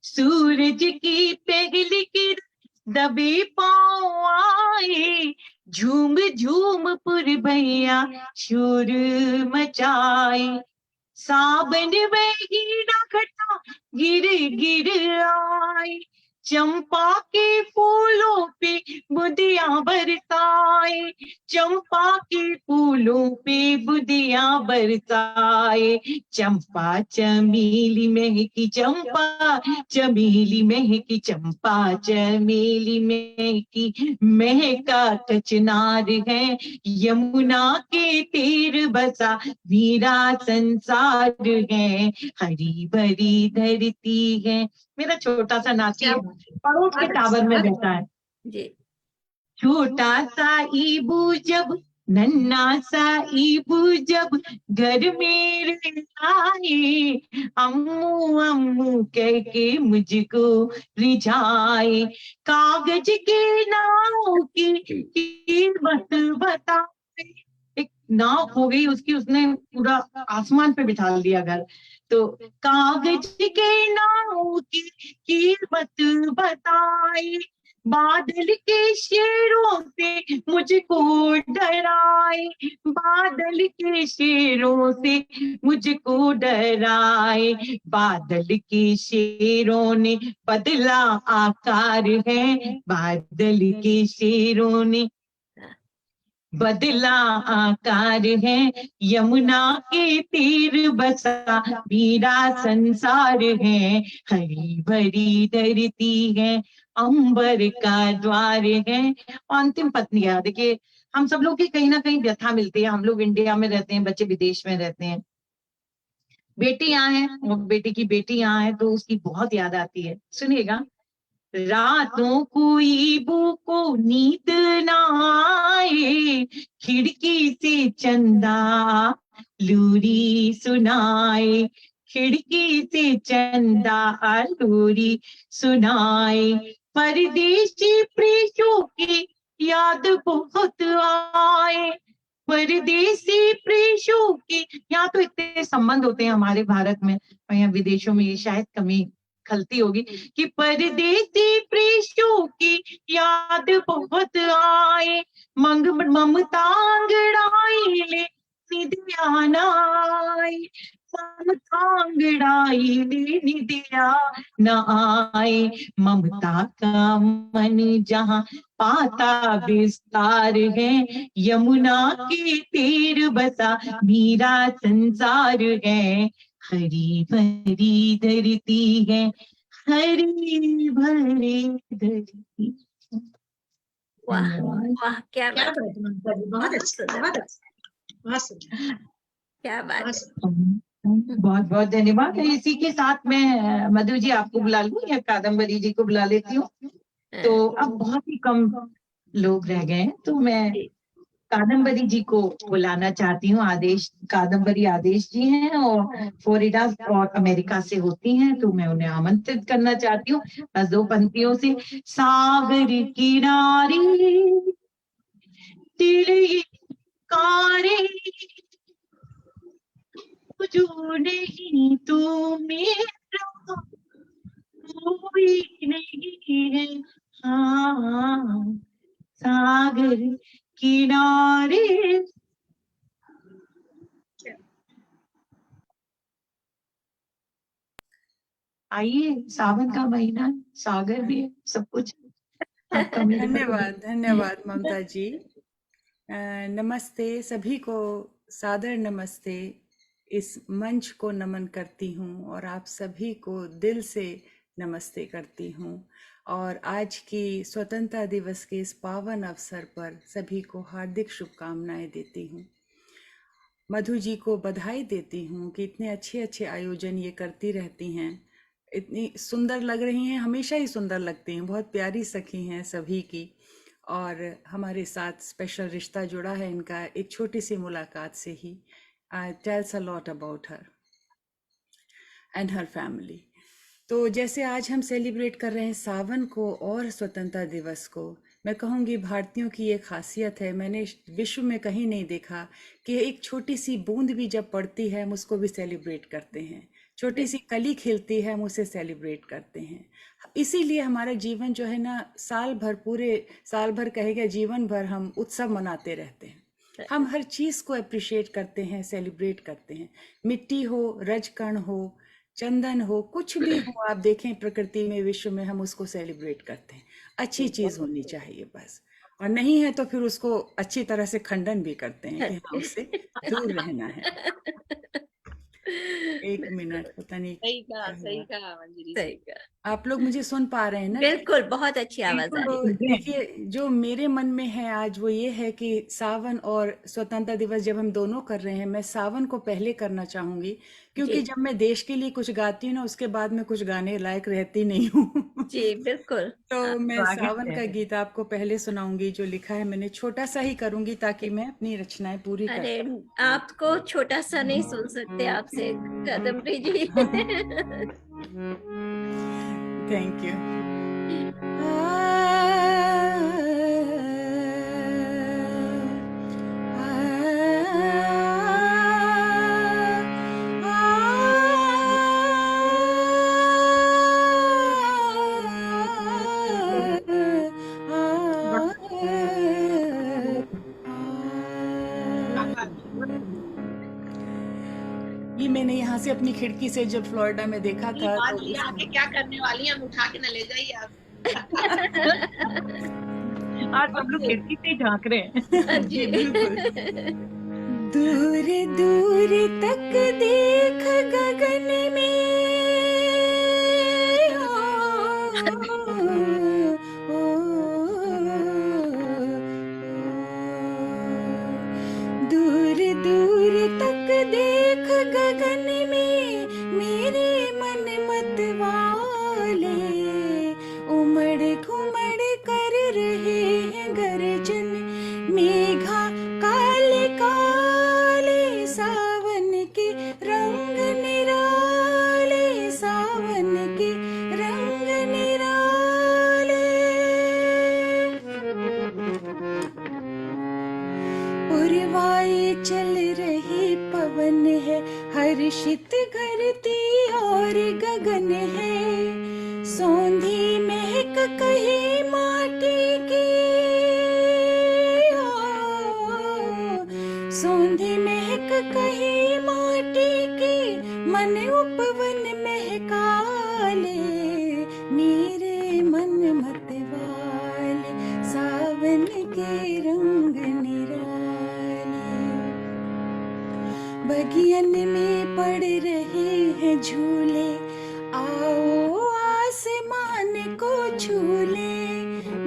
सूरज की पहली किरण दबे पाँव आए, झूम झूम पुरबैया शोर मचाए, सावन में हीरा घटा गिर गिर आए, चंपा के फूलों पे बुदियां बरसाए, चंपा के फूलों पे बुदियां बरसाए, चंपा चमेली महकी चंपा चमेली महकी चंपा चमेली महकी, महका कचनार है, यमुना के तीर बसा मेरा संसार है। हरी भरी धरती है। मेरा छोटा सा नाती है, पड़ोस के टावर में बैठा है। जी। छोटा सा ईबू जब, नन्ना सा ईबू जब घर मेरे आए, अम्मू अम्मू कह के मुझको रिझाए, कागज के नाव की कीमत बताए। एक नाव हो गई उसकी, उसने पूरा आसमान पे बिठा दिया घर। तो कागज के नाव की कीमत बताए, बादल के शेरों से मुझको डराए, बादल के शेरों से मुझको डराए, बादल के शेरों ने बदला आकार है, बादल के शेरों ने बदला आकार है, यमुना के तीर बसा मेरा संसार है। हरी भरी धरती है, अंबर का द्वार है। अंतिम पत्नी है। देखिए, हम सब लोग की कहीं ना कहीं व्यथा मिलती है। हम लोग इंडिया में रहते हैं, बच्चे विदेश में रहते हैं, बेटी यहाँ है और बेटी की बेटी यहाँ है, तो उसकी बहुत याद आती है। सुनिएगा। रातों को ईबू को नींद ना आए, खिड़की से चंदा लोरी सुनाए, खिड़की से चंदा लोरी सुनाए, परदेशी प्रेषों की याद बहुत आए, परदेसी प्रेषों की। यहाँ तो इतने संबंध होते हैं हमारे भारत में, और यहाँ विदेशों में ये शायद कमी खलती होगी कि परदेसी प्रेषों की याद बहुत आए, मंग ममता अंगड़ाई ले निदिया न आए, ममता अंगड़ाई ले निदिया न आए, ममता का मन जहाँ पाता विस्तार है, यमुना के तीर बसा मेरा संसार है। हरी भरी धरती है, हरी भरी धरती। वाह धन्यवाद। वाह, क्या क्या बात, बात है ममता जी, बहुत अच्छा, बहुत अच्छा, बहुत सुंदर, क्या बात बहुत है। सुंदर। बहुत बहुत धन्यवाद। इसी के साथ मैं मधु जी आपको बुला लूं या कादम्बरी जी को बुला लेती हूँ। तो अब बहुत ही कम लोग रह गए हैं, तो मैं कादम्बरी जी को बुलाना चाहती हूँ। आदेश, कादम्बरी आदेश जी हैं और फ्लोरिडा और अमेरिका से होती हैं, तो मैं उन्हें आमंत्रित करना चाहती हूँ बस 2 पंक्तियों से। सागर किनारे तिल कारे, जो नहीं तू मेरा कोई नहीं है, हाँ सागर किनारे। आइए, सावन का महीना, सागर भी है, सब कुछ आपका मेरे धन्यवाद धन्यवाद ममता जी। नमस्ते सभी को, सादर नमस्ते। इस मंच को नमन करती हूँ और आप सभी को दिल से नमस्ते करती हूँ। और आज की स्वतंत्रता दिवस के इस पावन अवसर पर सभी को हार्दिक शुभकामनाएं देती हूँ। मधु जी को बधाई देती हूँ कि इतने अच्छे अच्छे आयोजन ये करती रहती हैं, इतनी सुंदर लग रही हैं, हमेशा ही सुंदर लगती हैं, बहुत प्यारी सखी हैं सभी की। और हमारे साथ स्पेशल रिश्ता जुड़ा है इनका एक छोटी सी मुलाकात से ही। Tells a lot about her and her family. तो जैसे आज हम सेलिब्रेट कर रहे हैं सावन को और स्वतंत्रता दिवस को, मैं कहूँगी भारतीयों की ये खासियत है, मैंने विश्व में कहीं नहीं देखा कि एक छोटी सी बूंद भी जब पड़ती है हम उसको भी सेलिब्रेट करते हैं, छोटी सी कली खिलती है हम उसे सेलिब्रेट करते हैं। इसीलिए हमारा जीवन जो है ना, साल भर, पूरे साल भर कहेगा जीवन भर हम उत्सव मनाते रहते हैं। हम हर चीज़ को अप्रिशिएट करते हैं, सेलिब्रेट करते हैं। मिट्टी हो, रजकण हो, चंदन हो, कुछ भी हो, आप देखें प्रकृति में, विश्व में, हम उसको सेलिब्रेट करते हैं। अच्छी चीज होनी चाहिए बस, और नहीं है तो फिर उसको अच्छी तरह से खंडन भी करते हैं कि हाँ उससे दूर रहना है। एक मिनट, पता नहीं सही क्या कहा, हुआ। सही कहा मंजरी, सही कहा। आप लोग मुझे सुन पा रहे हैं ना? बिल्कुल, बहुत अच्छी आवाज आ तो रही है। देखिए, जो मेरे मन में है आज वो ये है कि सावन और स्वतंत्रता दिवस जब हम दोनों कर रहे हैं, मैं सावन को पहले करना चाहूंगी, क्योंकि जी। जब मैं देश के लिए कुछ गाती हूँ ना, उसके बाद में कुछ गाने लायक रहती नहीं हूँ। जी बिल्कुल। तो मैं आगे सावन का से। गीत आपको पहले सुनाऊंगी, जो लिखा है मैंने, छोटा सा ही करूंगी ताकि मैं अपनी रचनाएं पूरी कर अरे सकूं। आपको छोटा सा नहीं सुन सकते आपसे, कादम्बरी जी। Thank you. ये मैंने यहाँ से अपनी खिड़की से जब फ्लोरिडा में देखा था बात तो ये आगे क्या करने वाली है, हम उठा के न ले जाइए आप। आज सब लोग खिड़की से ही झांक रहे हैं। जी बिल्कुल। दूर दूर तक देख गगन में, दूर दूर तक देख गगन में, मेरे मन मत वाले उमड़ घुमड़ कर रहे हैं गर्जन, मेघा काले काले सावन के रंग निराले, सावन के रंग निराले। पुरवाए चल रही पवन है, हर्षित धरती और गगन है, सौंधी महक कहे माटी की, सौंधी महक कहे माटी की, मन उपवन महकाले, मेरे मन मत वाले सावन के रंग निराले। बगियन में पड़ रहे हैं झूले, आओ आसमान को झूले,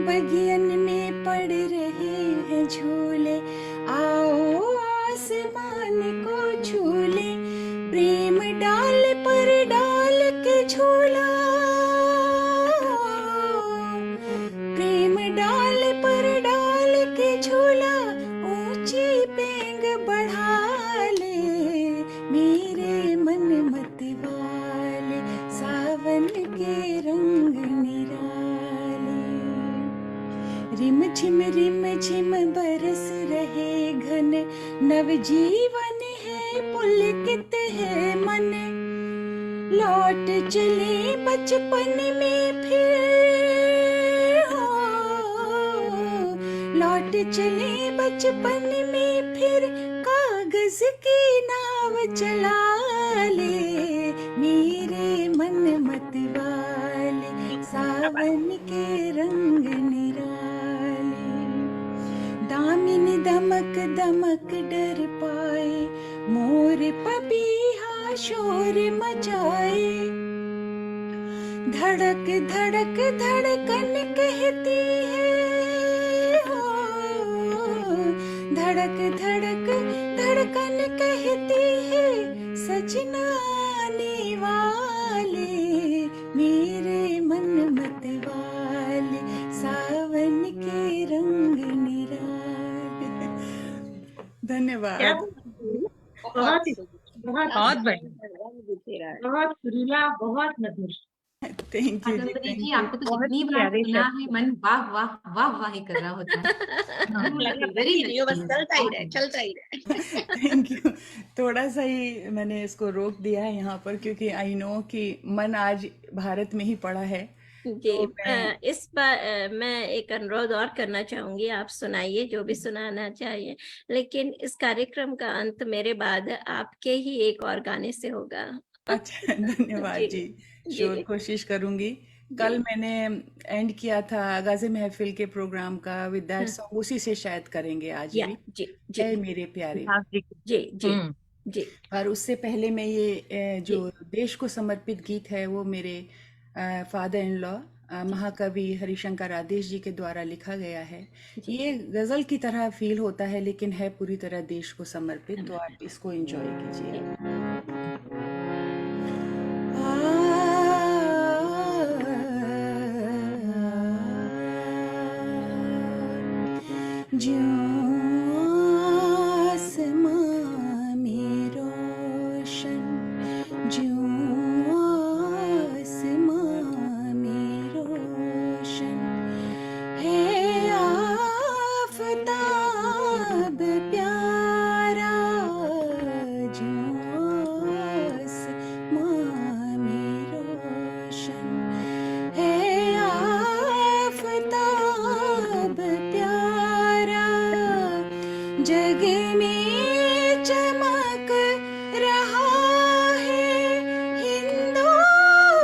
बगियन में पड़ रहे हैं झूले, आओ आसमान को झूले, प्रेम डाल पर डाल के झूला, प्रेम डाल पर डाल के झूला, ऊंची पेंग बढ़ा ले, मेरे मन मत वाले सावन के रंग निराले। रिम झिम बरस रहे घन, नवजीवन है पुलकित है मन, लौट चले बचपन में फिर, हो लौट चले बचपन में फिर, कागज की नाव चला ले, मेरे मन मत वाले सावन के रंग निराले। दामिनी दमक दमक डर पाए, मोर पपीहा शोर मचाए, धड़क धड़क धड़कन कहती है, हो धड़क धड़क धड़कन कहती है, सजना आने वाले, मेरे मन मत वाले सावन के रंग धन्यवाद। बहुत बहुत बढ़िया, बहुत सुरीला, बहुत मधुर। Thank you ji, Kadambari thank ji, you. आपको तो बहुत जितनी बार प्यारे सुना शब्द। है मन वाह वाह वाह वाह ही कर रहा होता है। लगी रही हो, बस चलता ही रहे, चलता ही रहे। Thank you. थोड़ा सा ही मैंने इसको रोक दिया है यहाँ पर, क्योंकि आई नो कि मन आज भारत में ही पड़ा है। जी तो मैं इस बार मैं एक अनुरोध और करना चाहूंगी, आप सुनाइए जो भी सुनाना चाहिए, लेकिन इस कार्यक्रम का अंत मेरे बाद आपके ही एक और गाने से होगा। अच्छा, धन्यवाद जी। जी श्योर, कोशिश करूंगी। कल जी मैंने एंड किया था आगाज़े महफिल के प्रोग्राम का विद दैट सॉन्ग, उसी से शायद करेंगे आज या भी, जी है जी मेरे प्यारे। जी जी जी और उससे पहले मैं ये जी जो देश को समर्पित गीत है वो मेरे फादर इन लॉ महाकवि हरिशंकर आदेश जी के द्वारा लिखा गया है। जी। ये गजल की तरह फील होता है, लेकिन है पूरी तरह देश को समर्पित, तो आप इसको एंजॉय कीजिए। ज्यों आसमां में रोशन, ज्यों आसमां में रोशन है आफताब प्यारा, ज्यों आसमां में रोशन है आफताब प्यारा, जग में चमक रहा है हिंदुस्तान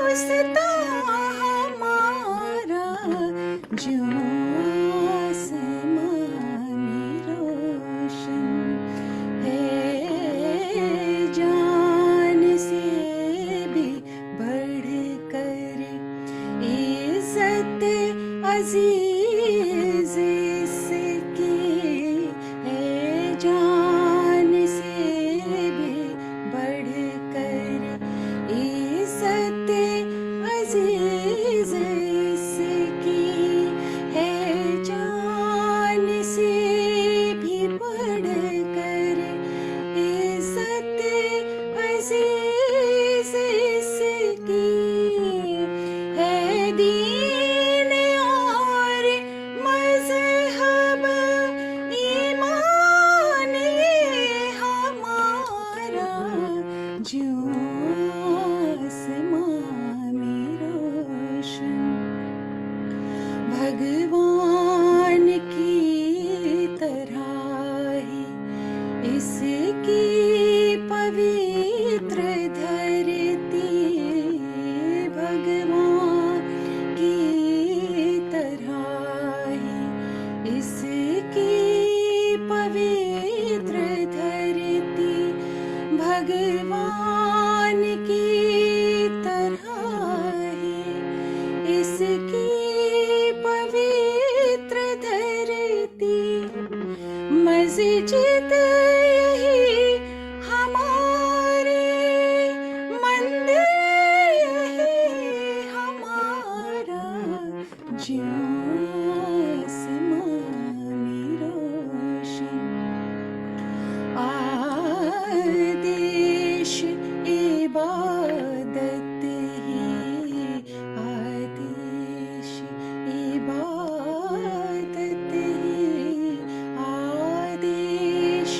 हमारा, ज्यों आसमां में रोशन है, जान से भी बढ़कर इज्जत अजीज इसकी है, जान से भी बढ़कर इज्जत अजीज इसकी है, जान से भी बढ़कर इज्जत अजीज इसकी है, दीन और मज़हब ईमान ये हमारा, ज्यों आसमां में रोशन भगवान की तरह ही इसकी पवित्र धरती, भगवान की तरह ही इसकी पवित्र धरती, भगवान की तरह ही इसकी पवित्र धरती, मस्जिद यही हमारे, मंदिर यही हमारा, ज्यों आसमां में रोशन आदेश इबादत ही, आदेश इबादत ही, आदेश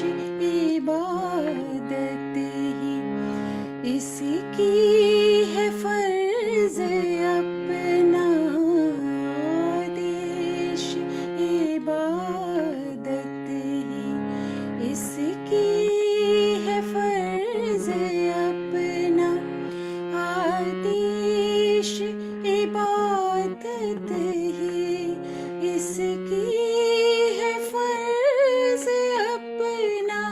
इबादत ही, इसकी है फर्ज अपना, आदेश इबादत ही, इसकी है फर्ज अपना, आदेश इबादत ही, इसकी है फर्ज अपना,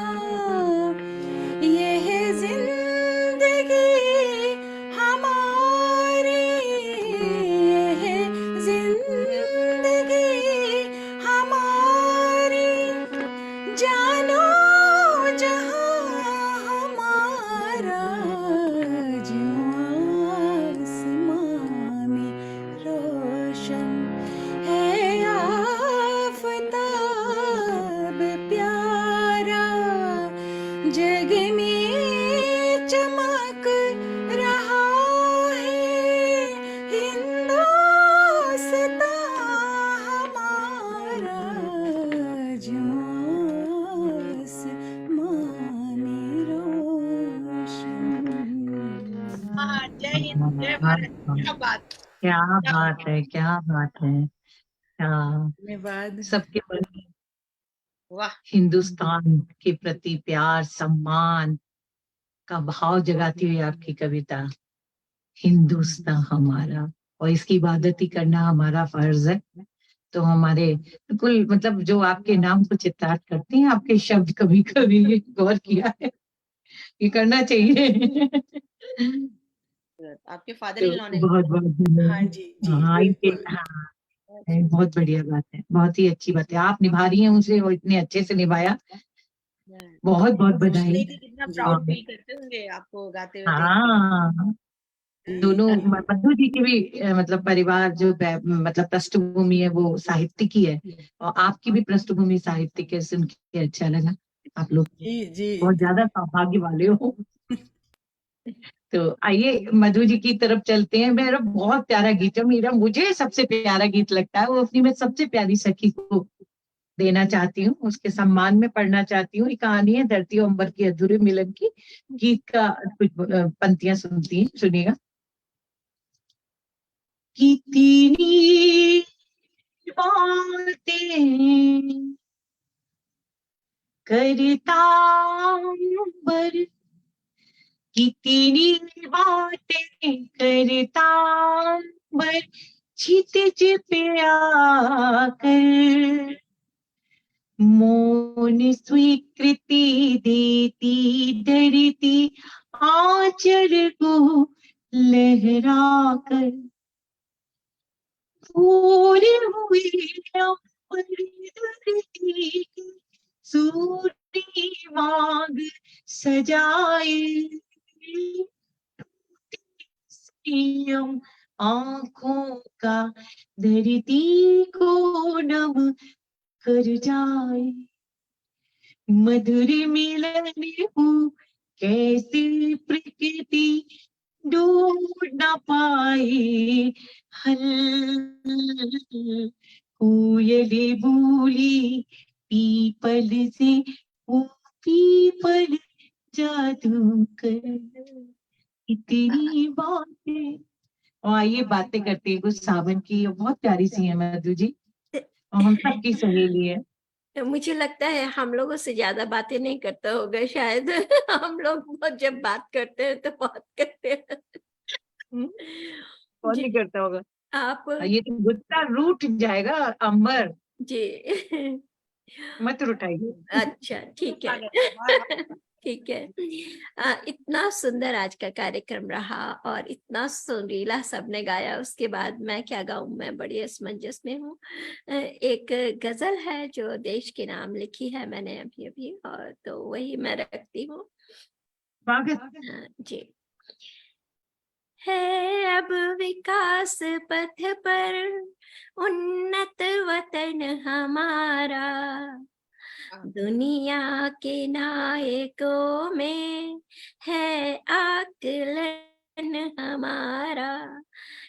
यह जिंदगी जग में चमक रहा है हिंदुस्तान हमारा, आसमानी रोशन। हाँ, जय हिंद, जय भारत। क्या बात, क्या बात है, क्या बात है। हाँ, धन्यवाद। सबके मन में वाह, हिंदुस्तान के प्रति प्यार सम्मान का भाव जगाती हुई आपकी कविता हिंदुस्तान हमारा, और इसकी इबादत ही करना हमारा फर्ज है। तो हमारे बिल्कुल मतलब जो आपके नाम को चित्रित करते हैं आपके शब्द, कभी कभी ये गौर किया है, ये करना चाहिए। आपके फादर तो इन लॉ ने बहुत बहुत हाँ धन्यवाद। जी जी हाँ, बिल्कुल। हाँ, बहुत बढ़िया बात है, बहुत ही अच्छी बात है, आप निभा रही हैं उसे, वो इतने अच्छे से निभाया, बहुत बहुत बधाई। सुनील जी कितना प्राउड फील करते होंगे आपको गाते हुए देख के। हाँ, जी, दोनों मधु जी की भी मतलब परिवार जो मतलब पृष्ठभूमि है वो साहित्यिक ही है, और आपकी भी पृष्ठभूमि साहित्यिक है, सुन के अच्छा लगा। आप लोग जी जी बहुत ज्यादा सौभाग्य वाले हो। तो आइए मधु जी की तरफ चलते हैं। मेरा बहुत प्यारा गीत है, मेरा मुझे सबसे प्यारा गीत लगता है, वो अपनी मैं सबसे प्यारी सखी को देना चाहती हूँ, उसके सम्मान में पढ़ना चाहती हूँ। ये कहानी है धरती और अंबर की अधूरे मिलन की। गीत का कुछ पंक्तियां सुनिएगा। कितनी बातें करता अंबर, कितनी बातें करता अंबर, क्षितिज पे आकर मौन स्वीकृति देती धरती आंचल को लहराकर, पूरी हुई अंबर धरती की सूरी मांग सजाए, संयम आंखों का धरती को नम कर जाए, मधुर मिलन हो कैसे प्रकृति ढूंढ न पाए हल, कोयले बोली पीपल से वो पीपल जादू कर, इतनी बातें। और आइए बातें करते हैं कुछ सावन की, बहुत प्यारी सी है मधु जी, और हम सबकी सहेली है। मुझे लगता है हम लोगों से ज्यादा बातें नहीं करता होगा शायद। हम लोग जब बात करते हैं तो बहुत करते हैं। कौन जी, नहीं करता होगा। आप ये तो गुस्सा रूठ जाएगा अंबर, जी। मत रुठाइए। अच्छा, ठीक है। ठीक है। इतना सुंदर आज का कार्यक्रम रहा और इतना सुरीला सबने गाया, उसके बाद मैं क्या गाऊं, मैं बड़ी असमंजस में हूँ। एक गजल है जो देश के नाम लिखी है मैंने अभी अभी, और तो वही मैं रखती हूँ। स्वागत। जी। है अब विकास पथ पर उन्नत वतन हमारा, दुनिया के नायकों में है आकलन हमारा,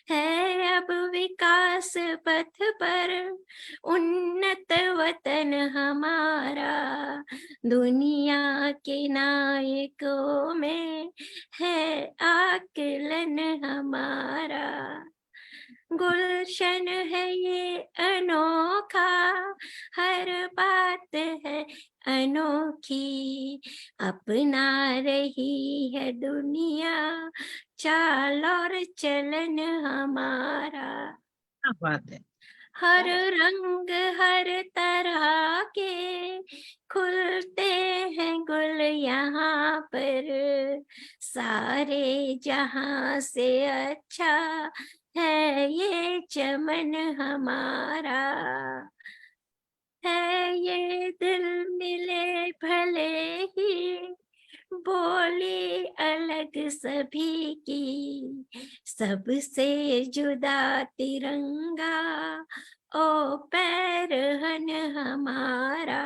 है अब विकास पथ पर उन्नत वतन हमारा, दुनिया के नायकों में है आकलन हमारा, गुलशन है ये अनोखा, हर बात है अनोखी, अपना रही है दुनिया चाल और चलन हमारा, क्या बात है। हर रंग हर तरह के खुलते हैं गुल यहाँ पर, सारे जहां से अच्छा है ये चमन हमारा, है ये दिल मिले भले ही बोली अलग सभी की, सबसे जुदा तिरंगा ओ पैरहन हमारा,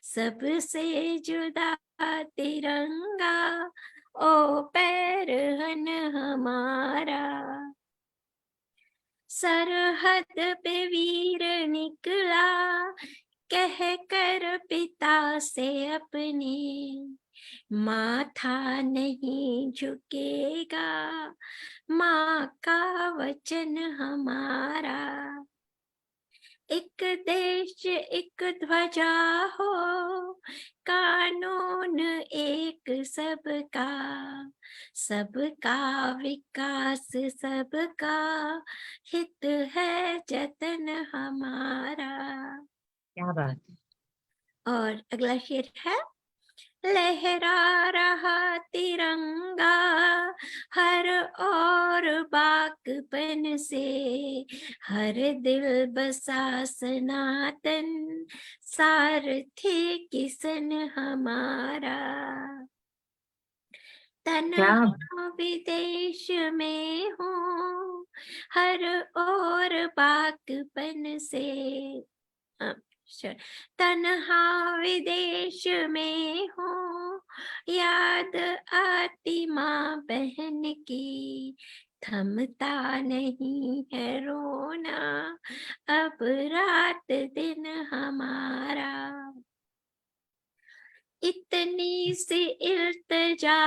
सबसे जुदा तिरंगा ओ पैरहन हमारा। सरहद पे वीर निकला कह कर पिता से अपने, माथा नहीं झुकेगा माँ का वचन हमारा। एक देश एक ध्वजा हो कानून एक सबका, सबका विकास सबका हित है जतन हमारा। क्या बात है। और अगला शेर है, लहरा रहा तिरंगा हर और बाकपन से, हर दिल बसा सनातन सारथी किसन हमारा। तन्हा विदेश में हूँ हर और बाकपन से, तन्हा विदेश में हूँ याद आती माँ बहन की, थमता नहीं है रोना अब रात दिन हमारा। इतनी सी इल्तिजा,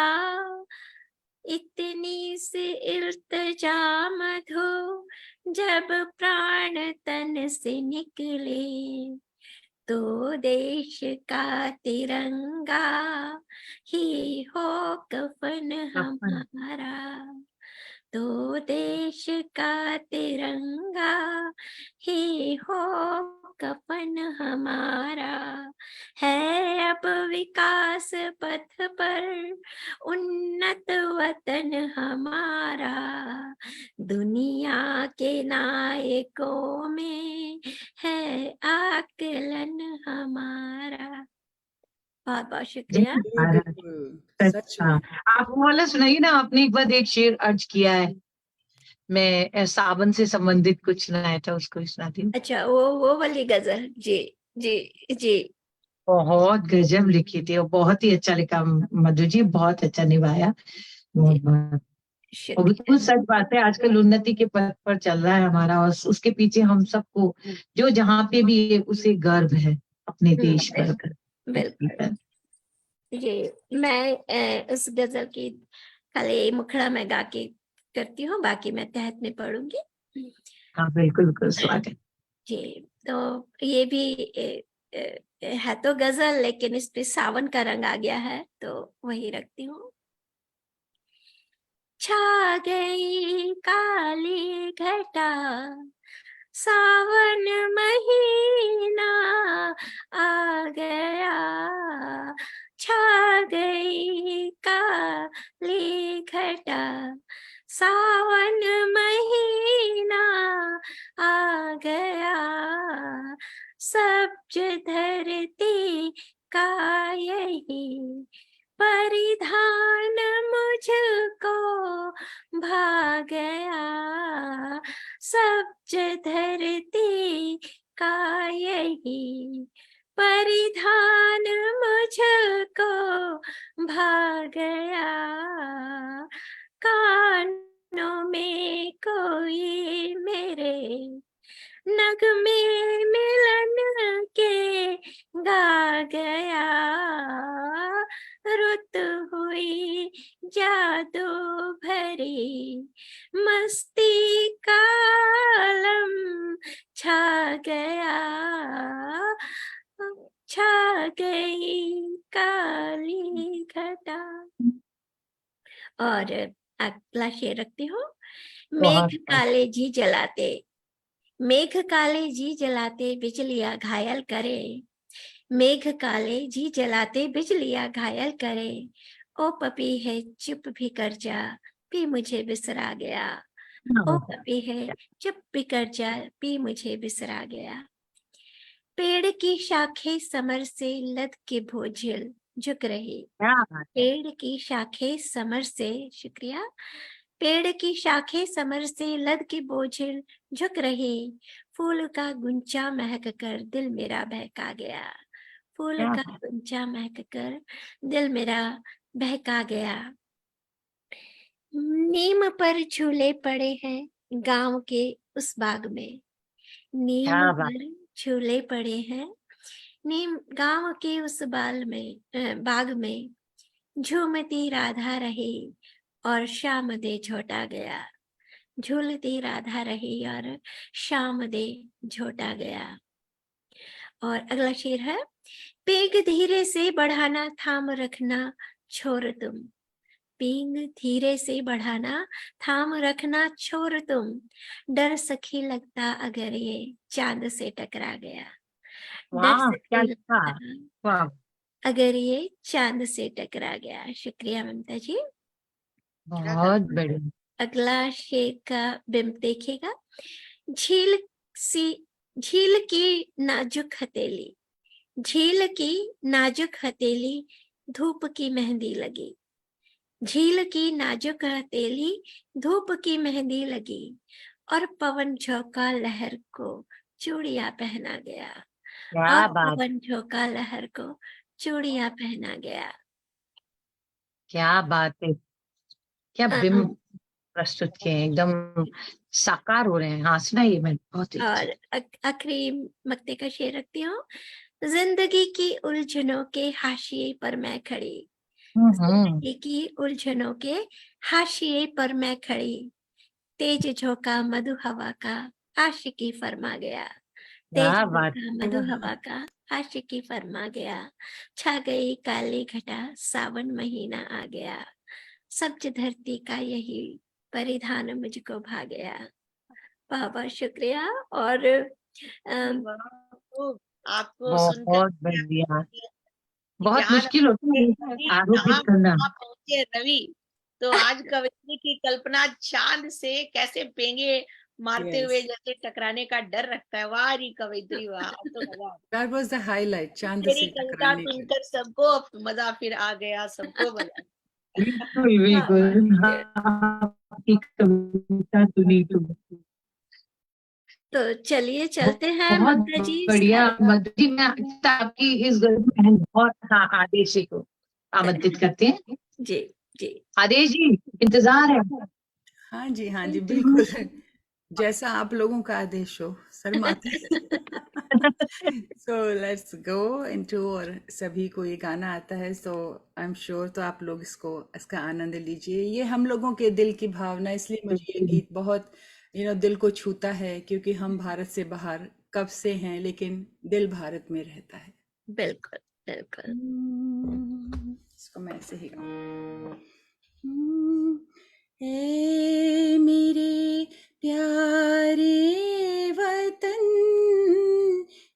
इतनी सी इल्तिजा मधु जब प्राण तन से निकले, तो देश का तिरंगा ही हो कफन हमारा। तो देश का तिरंगा ही हो कफन हमारा। है अब विकास पथ पर उन्नत वतन हमारा, दुनिया के नायकों में है आकलन हमारा। बहुत बहुत शुक्रिया। बिल्कुल सच में। आप वो वाला सुनाइए ना, आपने एक बार एक शेर अर्ज किया है, मैं सावन से संबंधित कुछ सुनाया था, उसको सुनाती हूँ। अच्छा, वो वाली गजल। जी जी जी। बहुत गजब लिखी थी और बहुत ही अच्छा लिखा मधु जी, बहुत अच्छा निभाया। और बिल्कुल सच बात है, आजकल उन्नति के पथ पर चल रहा है हमारा, और उसके पीछे हम सबको जो जहाँ पे भी है उसे गर्व है अपने देश पर। बिल्कुल। ये मैं उस गजल की खाली मुखड़ा में गा के करती हूँ, बाकी मैं तहत में पढ़ूंगी। हाँ बिल्कुल बिल्कुल, स्वागत जी। तो ये भी है तो गजल, लेकिन इस पे सावन का रंग आ गया है तो वही रखती हूँ। छा गई काली घटा सावन महीना आ गया, छा गई काली घटा सावन महीना आ गया, सब्ज धरती का यही परिधान मुझको भा गया, सब्ज धरती का यही परिधान मुझको भा गया, कानों में कोई मेरे नगमे मिलन के गा गया, रुत हुई जादू भरी मस्ती का आलम छा गया, छा गई काली घटा। और अगला शेर रखती हूँ। मेघ काले जी जलाते, मेघ काले जी जलाते बिजलियां घायल करे, मेघ काले जी जलाते बिजलियां घायल करे, ओ पपी है चुप भी कर जा पी मुझे बिसरा गया, ओ पपी है चुप भी कर जा पी मुझे बिसरा गया। पेड़ की शाखें समर से लद के भोजल झुक रही, पेड़ की शाखें समर से, शुक्रिया, पेड़ की शाखें समर से लद के बोझिल झुक रही, फूल का गुंचा महक कर दिल मेरा बहका गया, फूल क्या का गुंचा महक कर दिल मेरा बहका गया। नीम पर झूले पड़े हैं गांव के उस बाग में, नीम क्या बात। पर झूले पड़े हैं नीम गांव के उस बाग में, झूमती राधा रही और शाम दे झोटा गया। झूलती राधा रही और शाम दे झोटा गया। और अगला शेर है, पेग धीरे से बढ़ाना थाम रखना छोर तुम, पींग धीरे से बढ़ाना थाम रखना छोर तुम, डर सखी लगता अगर ये चांद से टकरा गया। डर वाह क्या सखी लिखा। लगता वाह अगर ये चांद से टकरा गया। शुक्रिया ममता जी। बहुत बढ़िया। अगला शेर का बिंब देखिएगा। झील झील की नाजुक हथेली, झील की नाजुक हथेली धूप की मेहंदी लगी, झील की नाजुक हथेली धूप की मेहंदी लगी, और पवन झोंका लहर को चूड़ियां पहना गया। क्या और बात। पवन झोंका लहर को चूड़ियां पहना गया। क्या बात है। क्या बिंब प्रस्तुत किए हैं, एकदम साकार हो रहे हैं। हाँ सुनाइए। मैं बहुत ही और आखिरी मक्ते का शेर रखती हूँ। जिंदगी की उलझनों के हाशिए पर मैं खड़ी, जिंदगी की उलझनों के हाशिए पर मैं खड़ी, तेज झोंका मधु हवा का आशिकी फरमा गया। तेज क्या बात। झोंका मधु हवा का आशिकी फरमा गया। छा गई काली घटा सावन महीना आ गया, सब्ज धरती का यही परिधान मुझको भा गया। बहुत बहुत शुक्रिया। और आपको सुनकर बहुत बढ़िया। बहुत जहाँ मुश्किल होता है आरोपित जहाँ करना। पहुंचे रवि, तो आज कवित्री की कल्पना चांद से कैसे पेंगे मारते हुए Yes, जैसे टकराने का डर रखता है। वाह री कवित्री वाह। अब तो मजा that was the highlight, चांद तेरी से कविता टकराने का। सुनकर सबको मजा फिर आ गया, सबको मजा। बिल्कुल बिल्कुल। हाँ, आपकी कविता सुनी तो तो चलिए चलते हैं बहुत ममता जी। बढ़िया। मधु जी, मैं आपकी इस गजल में बहुत, हाँ आदेश जी को आमंत्रित करते हैं। जी जी आदेश जी इंतजार है। हाँ जी बिल्कुल, जैसा आप लोगों का आदेश हो शर्माते। सो लेट्स गो इनटू, और सभी को ये गाना आता है, सो आई एम श्योर तो आप लोग इसका आनंद लीजिए। ये हम लोगों के दिल की भावना, इसलिए मुझे ये गीत बहुत दिल को छूता है, क्योंकि हम भारत से बाहर कब से हैं, लेकिन दिल भारत में रहता है। बिल्कुल बिल्कुल। इसको मैं ऐसे ही गाऊं। ए मेरे प्यारे वतन,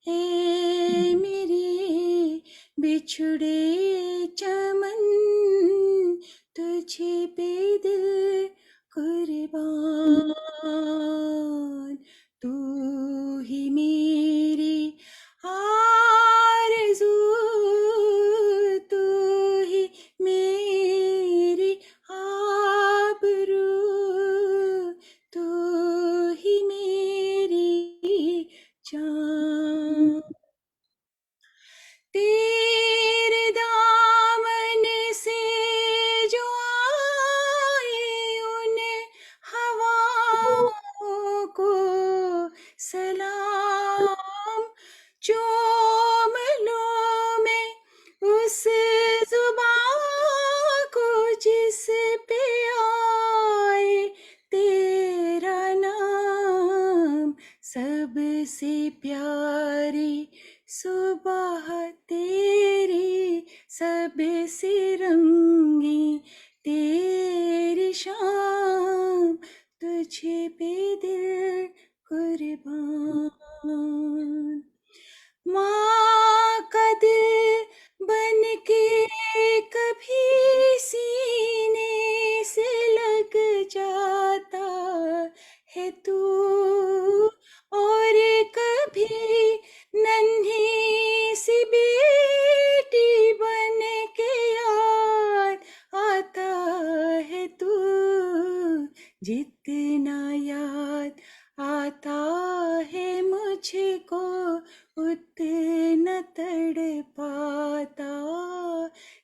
ए मेरे बिछड़े चमन, तुझे पे दिल कुर्बान, तू ही मेरी आरज़ू, तू ही मेरी आबरू, तू ही मेरी जान। तेरे दामन से जो आए उन हवाओं को सलाम, चोमलों में उस जुबां को जिस पे आए तेरा नाम, सबसे प्यारी सुबह तेरी, सबसे रंगी तेरी शाम, तुझे पे दिल कुर्बान। माँ का दिल बन के कभी सीने से लग जाता है तू, और कभी नन्ही सी बेटी बन के याद आता है तू, जितना याद आता है मुझको उतना तड़पता तड़पाता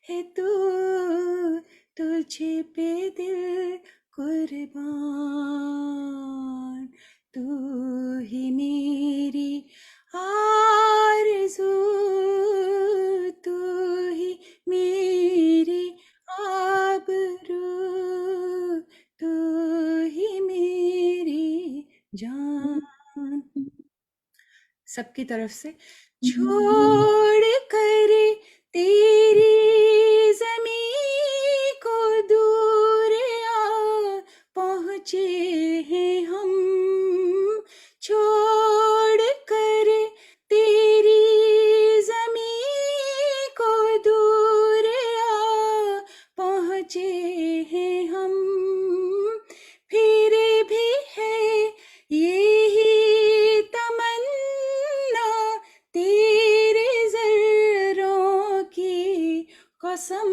है तू, तुझे पे दिल कुर्बान, तू ही मेरी आरज़ू, तू ही मेरी आबरू, तू ही मेरी जान। सबकी तरफ से। छोड़ कर तेरी ज़मीं को दूर आ पहुँचे हैं हम, छोड़ कर तेरी ज़मीं को दूर आ पहुँचे हैं हम, फिर भी है यही तमन्ना तेरे ज़र्रों की कसम,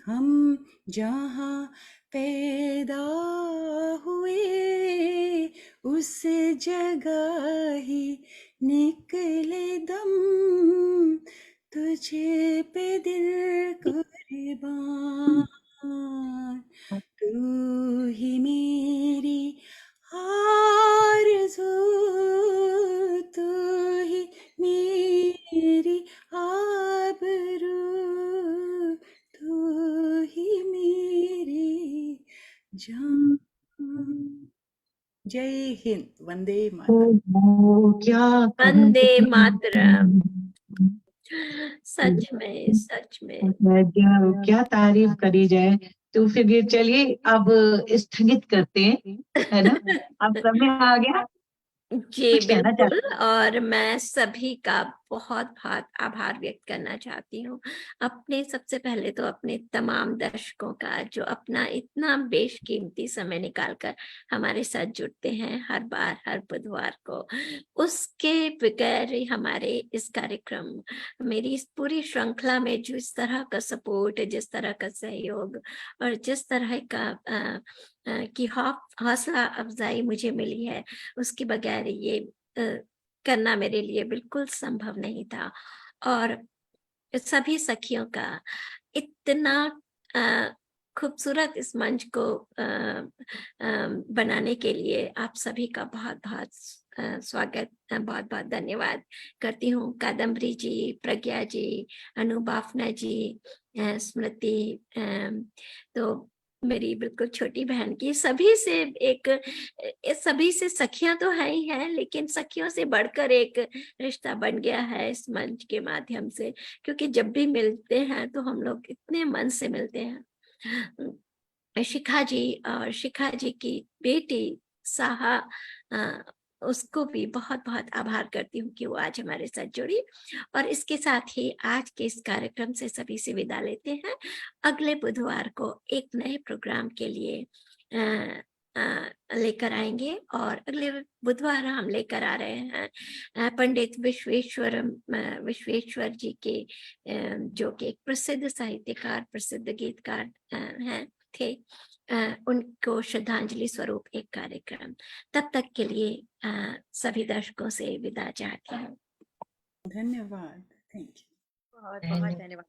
हम जहाँ पैदा हुए उस जगह ही निकले दम, तुझे पे दिल कुर्बान, तू ही मेरी आरज़ू, तू ही मेरी आबरू, तू ही मेरी जान। जय हिंद, वंदे मातरम। क्या वंदे मातरम। सच में क्या तारीफ करी जाए। तो फिर ये चलिए अब स्थगित करते हैं, है ना? अब समय आ गया। जी कुछ कहना बिल्कुल, और मैं सभी का बहुत बहुत आभार व्यक्त करना चाहती हूँ। अपने सबसे पहले तो अपने तमाम दर्शकों का जो अपना इतना बेशकीमती समय निकालकर हमारे साथ जुड़ते हैं हर बार, हर बुधवार को, उसके बगैर ही हमारे इस कार्यक्रम, मेरी इस पूरी श्रृंखला में जो इस तरह का सपोर्ट, जिस तरह का सहयोग और जिस तरह का की हौसला अफजाई मुझे मिली है, उसके बगैर ये करना मेरे लिए बिल्कुल संभव नहीं था। और सभी सखियों का इतना खूबसूरत इस मंच को बनाने के लिए आप सभी का बहुत बहुत स्वागत, बहुत बहुत धन्यवाद करती हूँ। कादम्बरी जी, प्रज्ञा जी, अनुबाफना जी, स्मृति, तो मेरी बिल्कुल छोटी बहन की, सभी से सखियां तो है ही है, लेकिन सखियों से बढ़कर एक रिश्ता बन गया है इस मंच के माध्यम से, क्योंकि जब भी मिलते हैं तो हम लोग इतने मन से मिलते हैं। शिखा जी और शिखा जी की बेटी साहा, उसको भी बहुत बहुत आभार करती हूँ कि वो आज हमारे साथ जुड़ी। और इसके साथ ही आज के इस कार्यक्रम से सभी से विदा लेते हैं। अगले बुधवार को एक नए प्रोग्राम के लिए लेकर आएंगे, और अगले बुधवार हम लेकर आ रहे हैं पंडित विश्वेश्वर जी के, जो कि एक प्रसिद्ध साहित्यकार, प्रसिद्ध गीतकार थे, उनको श्रद्धांजलि स्वरूप एक कार्यक्रम। तब तक के लिए सभी दर्शकों से विदा चाहती हूँ। धन्यवाद, थैंक यू। बहुत बहुत धन्यवाद।